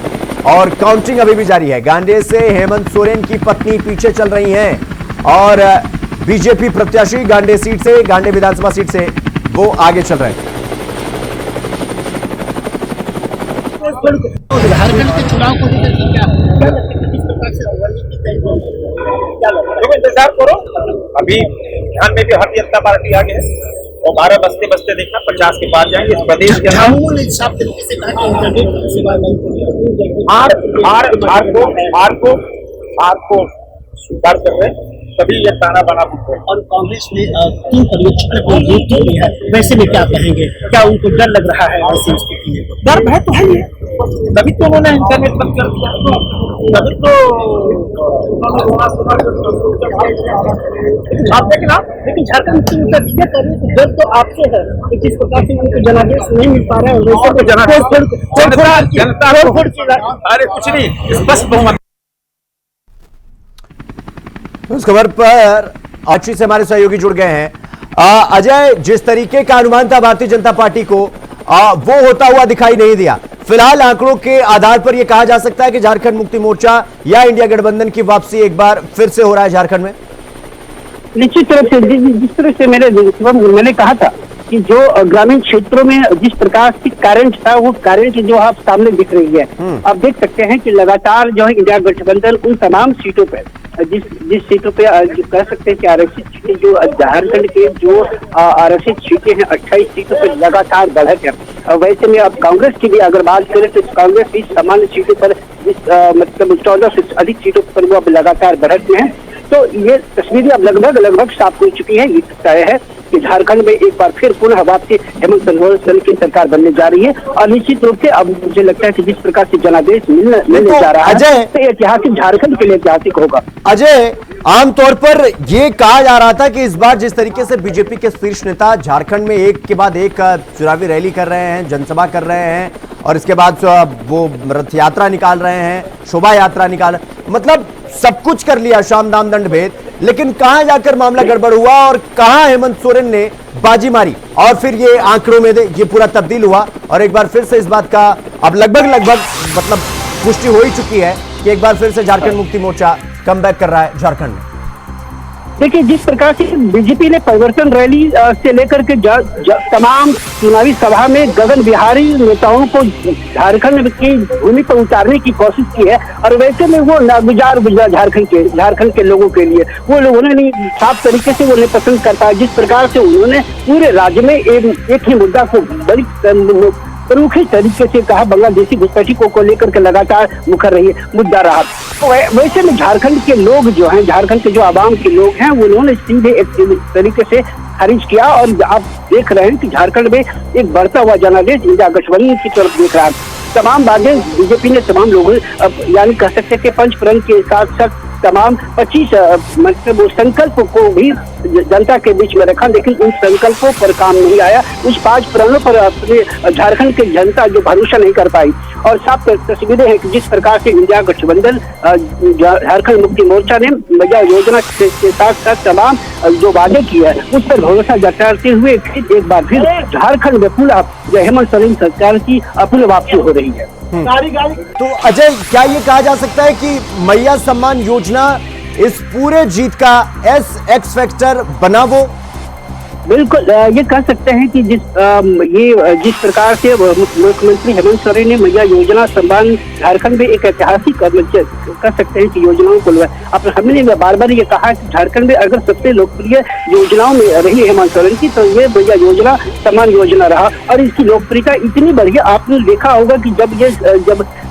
और काउंटिंग अभी भी जारी है। गांडे से हेमंत सोरेन की पत्नी पीछे चल रही हैं और बीजेपी प्रत्याशी गांडे सीट से, गांडे विधानसभा सीट से वो आगे चल रहे हैं। झारखंड के चुनाव को लेकर क्या किस प्रकार से रणनीति तय होगी? इंतजार करो, अभी ध्यान में भी भारतीय जनता पार्टी आगे है और 12 बजते बजते देखना 50 के पार जाएंगे। इस प्रदेश के साफ तरीके से कहा कि इंटरनेट सेवा हार को स्वीकार कर रहे हैं, तभी ये ताना बना है। और कांग्रेस ने 3 पर्यवेक्षकों को नियुक्त किया है, वैसे में क्या कहेंगे? क्या उनको डर लग रहा है ऐसी स्थिति में? डर भय तो है ही, तभी तो उन्होंने इंटरनेट बंद कर दिया, तभी तो आप देखना। लेकिन झारखंड मुक्ति मोर्चा ये कर रही है, डर तो आपसे है कि जिस प्रकार से उनको जनादेश नहीं मिल पा रहा है वैसे तो जनता अरे कुछ नहीं, स्पष्ट बहुमत। उस खबर पर अच्छी से हमारे सहयोगी जुड़ गए हैं। अजय, जिस तरीके का अनुमान था भारतीय जनता पार्टी को वो होता हुआ दिखाई नहीं दिया। फिलहाल आंकड़ों के आधार पर यह कहा जा सकता है कि झारखंड मुक्ति मोर्चा या इंडिया गठबंधन की वापसी एक बार फिर से हो रहा है झारखंड में। निश्चित रूप से जिस तरह से मैंने कहा था कि जो ग्रामीण क्षेत्रों में जिस प्रकार की करंट था, वो करंट जो आप सामने दिख रही है। आप देख सकते हैं कि लगातार जो है इंडिया गठबंधन उन तमाम सीटों पे जिस सीटों पे कह सकते हैं कि आरक्षित सीटें, जो झारखंड के जो आरक्षित सीटें हैं 28 सीटों पर लगातार बढ़त है। वैसे में अब कांग्रेस की भी अगर बात करें तो कांग्रेस भी सामान्य सीटों पर मतलब 14 से अधिक सीटों पर वो अब लगातार बढ़त में है। तो ये तस्वीरें अब लगभग साफ हो चुकी है। ये तय है कि झारखंड में एक बार फिर पुनः वापसी हेमंत सोरेन की सरकार बनने जा रही है और निश्चित रूप से अब मुझे लगता है कि जिस प्रकार से जनादेश मिलने जा रहा है तो ऐतिहासिक झारखंड के लिए ऐतिहासिक होगा। अजय, आमतौर पर यह कहा जा रहा था कि इस बार जिस तरीके से बीजेपी के शीर्ष नेता झारखंड में एक के बाद एक चुनावी रैली कर रहे हैं, जनसभा कर रहे हैं और इसके बाद वो रथ यात्रा निकाल रहे हैं, शोभा यात्रा मतलब सब कुछ कर लिया, शाम दाम दंड भेद, लेकिन कहां जाकर मामला गड़बड़ हुआ और कहां हेमंत सोरेन ने बाजी मारी और फिर ये आंकड़ों में ये पूरा तब्दील हुआ और एक बार फिर से इस बात का अब लगभग मतलब पुष्टि हो ही चुकी है कि एक बार फिर से झारखंड मुक्ति मोर्चा कमबैक कर रहा है झारखंड में। देखिए, जिस प्रकार से बीजेपी ने परिवर्तन रैली से लेकर के तमाम चुनावी सभा में गगन बिहारी नेताओं को झारखंड की भूमि पर उतारने की कोशिश की है और वैसे में वो नागुजार झारखंड के लोगों के लिए वो लोगों ने साफ तरीके से उन्हें पसंद करता है। जिस प्रकार से उन्होंने पूरे राज्य में एक ही मुद्दा को बड़ी प्रमुखी तरीके से कहा, बांग्लादेशी घुसपैठी को लेकर के लगातार मुखर रही मुद्दा रहा। तो वैसे में झारखंड के लोग जो हैं, झारखंड के जो आवाम के लोग हैं, उन्होंने सीधे एक तरीके से खारिज किया और आप देख रहे हैं कि झारखंड में एक बढ़ता हुआ जनादेश इंडिया गठबंधन की तरफ देख रहा है। तमाम बातें बीजेपी ने तमाम लोगों यानी कह सकते हैं कि पंचप्रण के साथ साथ तमाम 25 मतलब संकल्प को भी जनता के बीच में रखा, लेकिन उन संकल्पों पर काम नहीं आया। उस 5 प्रणों पर अपने झारखंड की जनता जो भरोसा नहीं कर पाई और साफ तस्वीरें हैं कि जिस प्रकार से इंडिया गठबंधन झारखंड मुक्ति मोर्चा ने मजा योजना के साथ साथ तमाम जो वादे किए हैं उस पर भरोसा जताते हुए फिर एक बार फिर झारखंड में पूरा हेमंत सोरेन सरकार की अपनी वापसी हो रही है। तो अजय, क्या ये कहा जा सकता है कि मैया सम्मान योजना इस पूरे जीत का एक्स फैक्टर बना? वो बिल्कुल ये कह सकते हैं कि जिस प्रकार से मुख्यमंत्री हेमंत सोरेन ने मैया योजना सम्मान झारखंड में एक ऐतिहासिक कह सकते हैं कि योजनाओं को अब हमने बार बार ये कहा कि झारखंड में अगर सबसे लोकप्रिय योजनाओं में रही हेमंत सोरेन की तो ये मैया योजना सम्मान योजना रहा और इसकी लोकप्रियता इतनी बढ़ी। आपने देखा होगा कि जब ये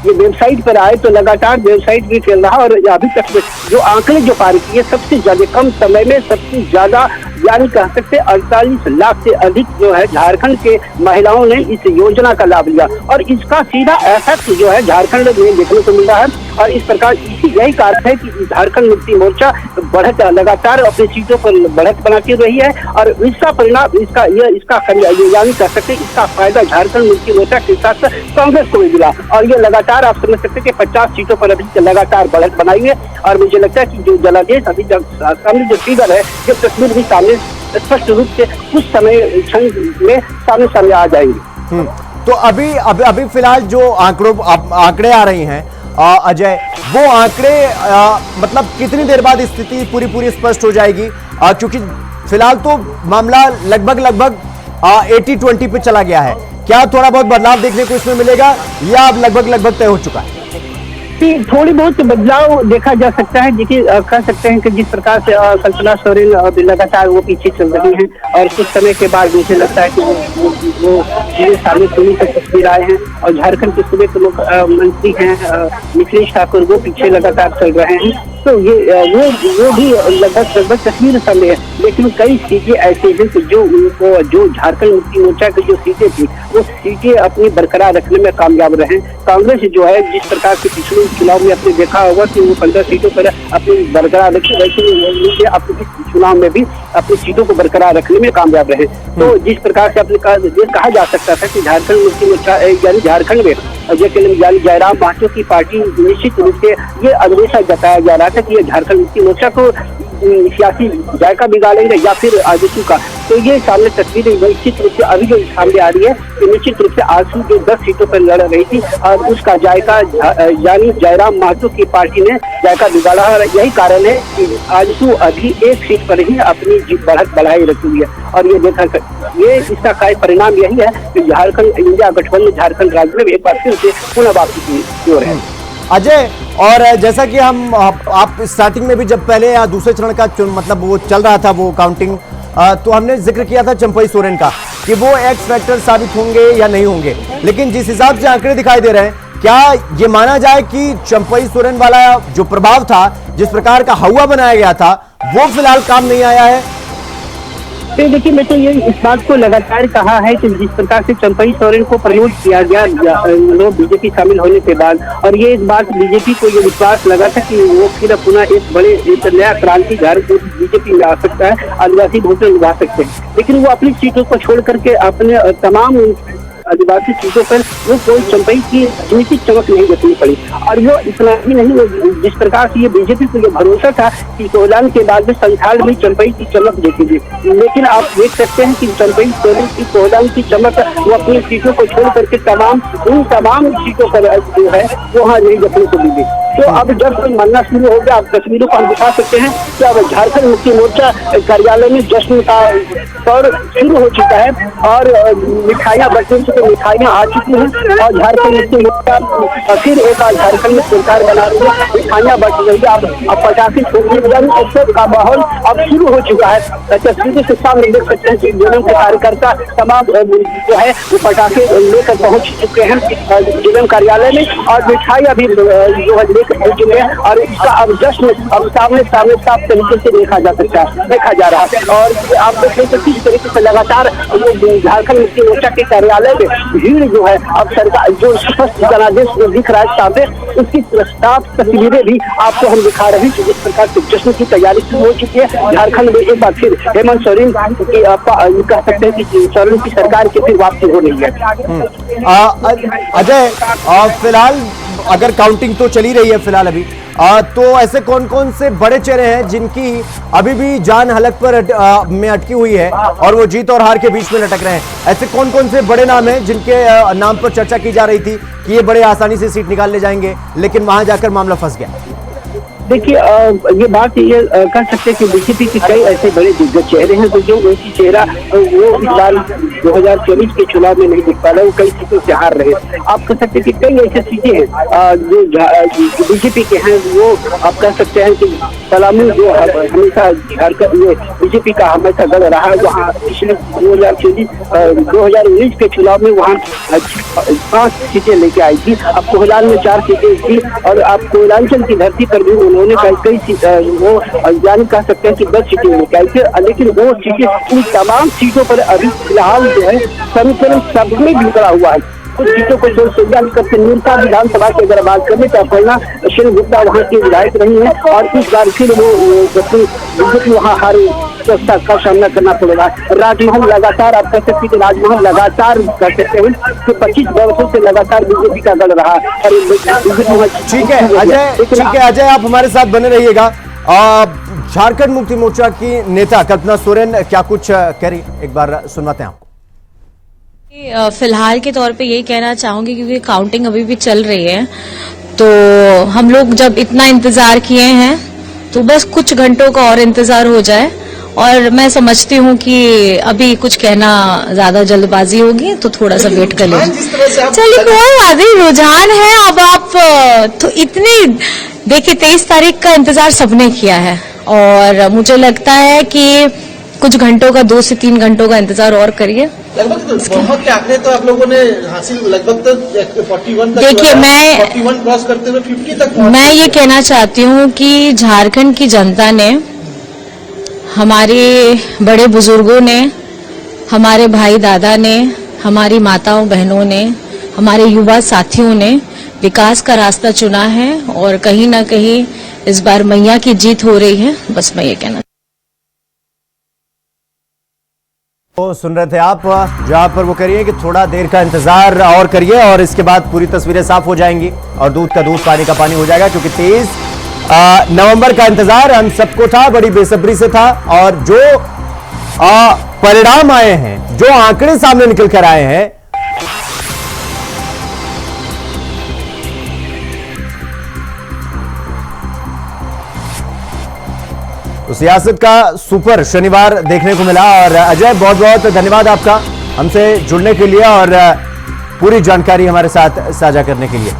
वेबसाइट पर आए तो लगातार वेबसाइट भी फैल रहा और अभी तक जो आंकड़े जो पार किए सबसे ज्यादा कम समय में सबसे ज्यादा यानी कह सकते 48 लाख से अधिक जो है झारखंड के महिलाओं ने इस योजना का लाभ लिया और इसका सीधा इफेक्ट जो है झारखंड में देखने को मिल रहा है। और इस प्रकार यही कारण है कि झारखंड मुक्ति मोर्चा बढ़त लगातार अपनी सीटों पर बढ़त बनाती रही है और इसका परिणाम यानी कह सकते इसका फायदा झारखंड मुक्ति मोर्चा के साथ कांग्रेस को भी मिला और ये लगातार आप समझ सकते कि 50 सीटों पर अभी लगातार बढ़त बनाई है। और मुझे लगता है कि जो जनादेश अभी सामने जो फिगर है ये तस्वीर भी सामने स्पष्ट रूप से कुछ समय में सामने आ जाएंगे। तो अभी फिलहाल जो आंकड़े आ रही हैं अजय, वो आंकड़े मतलब कितनी देर बाद स्थिति पूरी स्पष्ट हो जाएगी? क्योंकि फिलहाल तो मामला लगभग 80-20 पे चला गया है। क्या थोड़ा बहुत बदलाव देखने को इसमें मिलेगा या अब लगभग तय हो चुका है? थोड़ी बहुत बदलाव देखा जा सकता है। देखिए कह सकते हैं कि जिस प्रकार से कल्पना सोरेन लगातार वो पीछे चल रही हैं और कुछ समय के बाद मुझे लगता है कि वो सामने सुनी तक तस्वीर आए हैं और झारखंड के सूबे के मुख्यमंत्री हैं मिथिलेश ठाकुर वो पीछे लगातार चल रहे हैं। तो ये वो भी लगभग तस्वीर सामने है। लेकिन कई सीटें ऐसी हैं कि जो झारखंड मुक्ति मोर्चा की जो सीटें थी वो सीटें अपनी बरकरार रखने में कामयाब रहे। कांग्रेस जो है जिस प्रकार से पिछले चुनाव में आपने देखा होगा कि वो 15 सीटों पर अपनी बरकरार रखी, वैसे अपने चुनाव में भी अपनी सीटों को बरकरार रखने में कामयाब रहे। तो जिस प्रकार से अपने कहा जा सकता था कि झारखंड मुक्ति मोर्चा यानी झारखंड में यानी जयराम महतो की पार्टी निश्चित रूप से ये अंदेशा जताया जा रहा था कि ये झारखंड मुक्ति मोर्चा को सियासी जायका बिगाड़ेंगे या फिर आजसू का। तो ये सामने तस्वीर निश्चित रूप से अभी जो सामने आ रही है कि निश्चित रूप से आजसू जो 10 सीटों पर लड़ रही थी और उसका जायका यानी जयराम महतो की पार्टी ने जायका बिगाड़ा और यही कारण है कि आजसू अभी एक सीट पर ही अपनी बढ़त बढ़ाई रखी हुई है। और ये इसका परिणाम यही है कि झारखंड इंडिया गठबंधन झारखंड राज्य में एक बार फिर से पुनः वापसी की ओर है। अजय, और जैसा कि आप स्टार्टिंग में भी जब पहले या दूसरे चरण का मतलब वो चल रहा था वो काउंटिंग, तो हमने जिक्र किया था चंपई सोरेन का कि वो एक्स फैक्टर साबित होंगे या नहीं होंगे। लेकिन जिस हिसाब से आंकड़े दिखाई दे रहे हैं, क्या ये माना जाए कि चंपई सोरेन वाला जो प्रभाव था, जिस प्रकार का हवा बनाया गया था, वो फिलहाल काम नहीं आया है? देखिए मैं तो ये इस बात को लगातार कहा है कि जिस प्रकार से चंपई सोरेन को प्रमोट किया गया लोग बीजेपी शामिल होने के बाद, और ये इस बात बीजेपी को ये विश्वास लगा था कि वो फिर पुनः एक नया क्रांति बीजेपी में आ सकता है, आदिवासी वोटर लगा सकते हैं। लेकिन वो अपनी सीटों को छोड़ करके अपने तमाम आदिवासी सीटों पर वो कोई चंपई की राजनीतिक चमक नहीं देखनी पड़ी। और वो इतना ही नहीं, जिस प्रकार से ये बीजेपी को ये भरोसा था कि कोहलान के बाद में संथाल में चंपई की चमक देखेगी, लेकिन आप देख सकते हैं कि चंपई सोरेन की कोहलान की चमक वो अपनी सीटों को छोड़ करके उन तमाम सीटों पर जो है वो वहाँ नहीं देखने को मिली। तो अब जब कोई मरना शुरू हो गया, आप तस्वीरों को हम दिखा सकते हैं कि अब झारखंड मुक्ति मोर्चा कार्यालय में जश्न का दौर शुरू हो चुका है और मिठाइयाँ बटने से मिठाइयाँ आ चुकी हैं और झारखंड मुक्ति मोर्चा फिर एक बार झारखंड में सरकार बना रही है, मिठाइयाँ बट रही है। अब पटाखे छोड़ने उत्सव का माहौल अब शुरू हो चुका है। तस्वीरों से सामने देख सकते हैं कि जेएमएम के कार्यकर्ता तमाम जो है वो पटाखे लेकर पहुंच चुके हैं जेएमएम कार्यालय में और मिठाइयाँ भी जो है पहुंच चुके हैं और इसका अब जश्न अब सामने साफ तरीके से देखा जा रहा है। और आप देखें तो किस तरीके से लगातार झारखंड मुक्ति मोर्चा के कार्यालय में भीड़ जो है अब सरकार जो स्पष्ट जनादेश दिख रहा है सामने, उसकी साफ तस्वीरें भी आपको हम दिखा रहे हैं कि जिस प्रकार से जश्न की तैयारी शुरू हो चुकी है। झारखंड में एक बार फिर हेमंत सोरेन की कह सकते हैं कि सोरेन की सरकार की फिर वापसी हो रही है। अजय, फिलहाल अगर काउंटिंग तो चली रही है फिलहाल अभी, तो ऐसे कौन कौन से बड़े चेहरे हैं जिनकी अभी भी जान हलक पर में अटकी हुई है और वो जीत और हार के बीच में लटक रहे हैं? ऐसे कौन कौन से बड़े नाम हैं जिनके नाम पर चर्चा की जा रही थी कि ये बड़े आसानी से सीट निकाल ले जाएंगे, लेकिन वहां जाकर मामला फंस गया? देखिए ये बात ये कह सकते हैं कि बीजेपी के कई ऐसे बड़े दिग्गज चेहरे हैं तो जो वैसी चेहरा वो इस बार 2024 के चुनाव में नहीं दिख पा रहे, वो कई सीटों से हार रहे। आप कह सकते हैं कि कई ऐसी सीटें हैं जो बीजेपी के हैं, वो आप कह सकते हैं कि पलामू जो हमेशा झारखंड ये बीजेपी का हमेशा गढ़ रहा है, वहाँ पिछले 2019 के चुनाव में वहाँ 5 सीटें लेके आई थी। अब कोहलाल में 4 सीटें थी और आप कोयलांचल की धरती पर भी उन्होंने कई वो जान कह सकते हैं कि 10 सीटें लेके आई थी, लेकिन वो सीटें इन तमाम सीटों पर अभी फिलहाल जो है समीकरण सब में बिखरा हुआ है। कुछ सीटों को करके नीमका विधानसभा की अगर बात करें तो अपर्णा शेर गुप्ता वहाँ की विधायक रही है और इस बार फिर वो बीजेपी वहाँ हार का सामना करना पड़ेगा। राजमहल लगातार आप कह सकते हैं कि राजमहल लगातार कर सकते हैं कि 25 वर्षों से लगातार बीजेपी का गढ़ रहा और ठीक है अजय, आप हमारे साथ बने रहिएगा। झारखंड मुक्ति मोर्चा की नेता कल्पना सोरेन क्या कुछ कह रही, एक बार सुनवाते हैं आपको। फिलहाल के तौर पे यही कहना चाहूंगी क्योंकि काउंटिंग अभी भी चल रही है, तो हम लोग जब इतना इंतजार किए हैं तो बस कुछ घंटों का और इंतजार हो जाए और मैं समझती हूँ कि अभी कुछ कहना ज्यादा जल्दबाजी होगी तो थोड़ा सा वेट कर लीजिए। चलिए कोई बात नहीं, रुझान है। अब आप तो इतनी देखिए 23 तारीख का इंतजार सबने किया है और मुझे लगता है कि कुछ घंटों का 2 से 3 घंटों का इंतजार और करिए। लगभग बहुत के आंकड़े तो आप लोगों ने हासिल लगभग तो 41 तक, देखिए मैं 41 क्रॉस करते हुए 50 तक मैं ये कहना चाहती हूँ कि झारखंड की जनता ने, हमारे बड़े बुजुर्गों ने, हमारे भाई दादा ने, हमारी माताओं बहनों ने, हमारे युवा साथियों ने विकास का रास्ता चुना है और कहीं ना कहीं इस बार मैया की जीत हो रही है। बस मैं ये कहना तो सुन रहे थे आप, जहां पर वो कह रही है कि थोड़ा देर का इंतजार और करिए और इसके बाद पूरी तस्वीरें साफ हो जाएंगी और दूध का दूध पानी का पानी हो जाएगा, क्योंकि 23 नवंबर का इंतजार हम सबको था, बड़ी बेसब्री से था। और जो परिणाम आए हैं, जो आंकड़े सामने निकल कर आए हैं, तो सियासत का सुपर शनिवार देखने को मिला। और अजय, बहुत बहुत धन्यवाद आपका हमसे जुड़ने के लिए और पूरी जानकारी हमारे साथ साझा करने के लिए।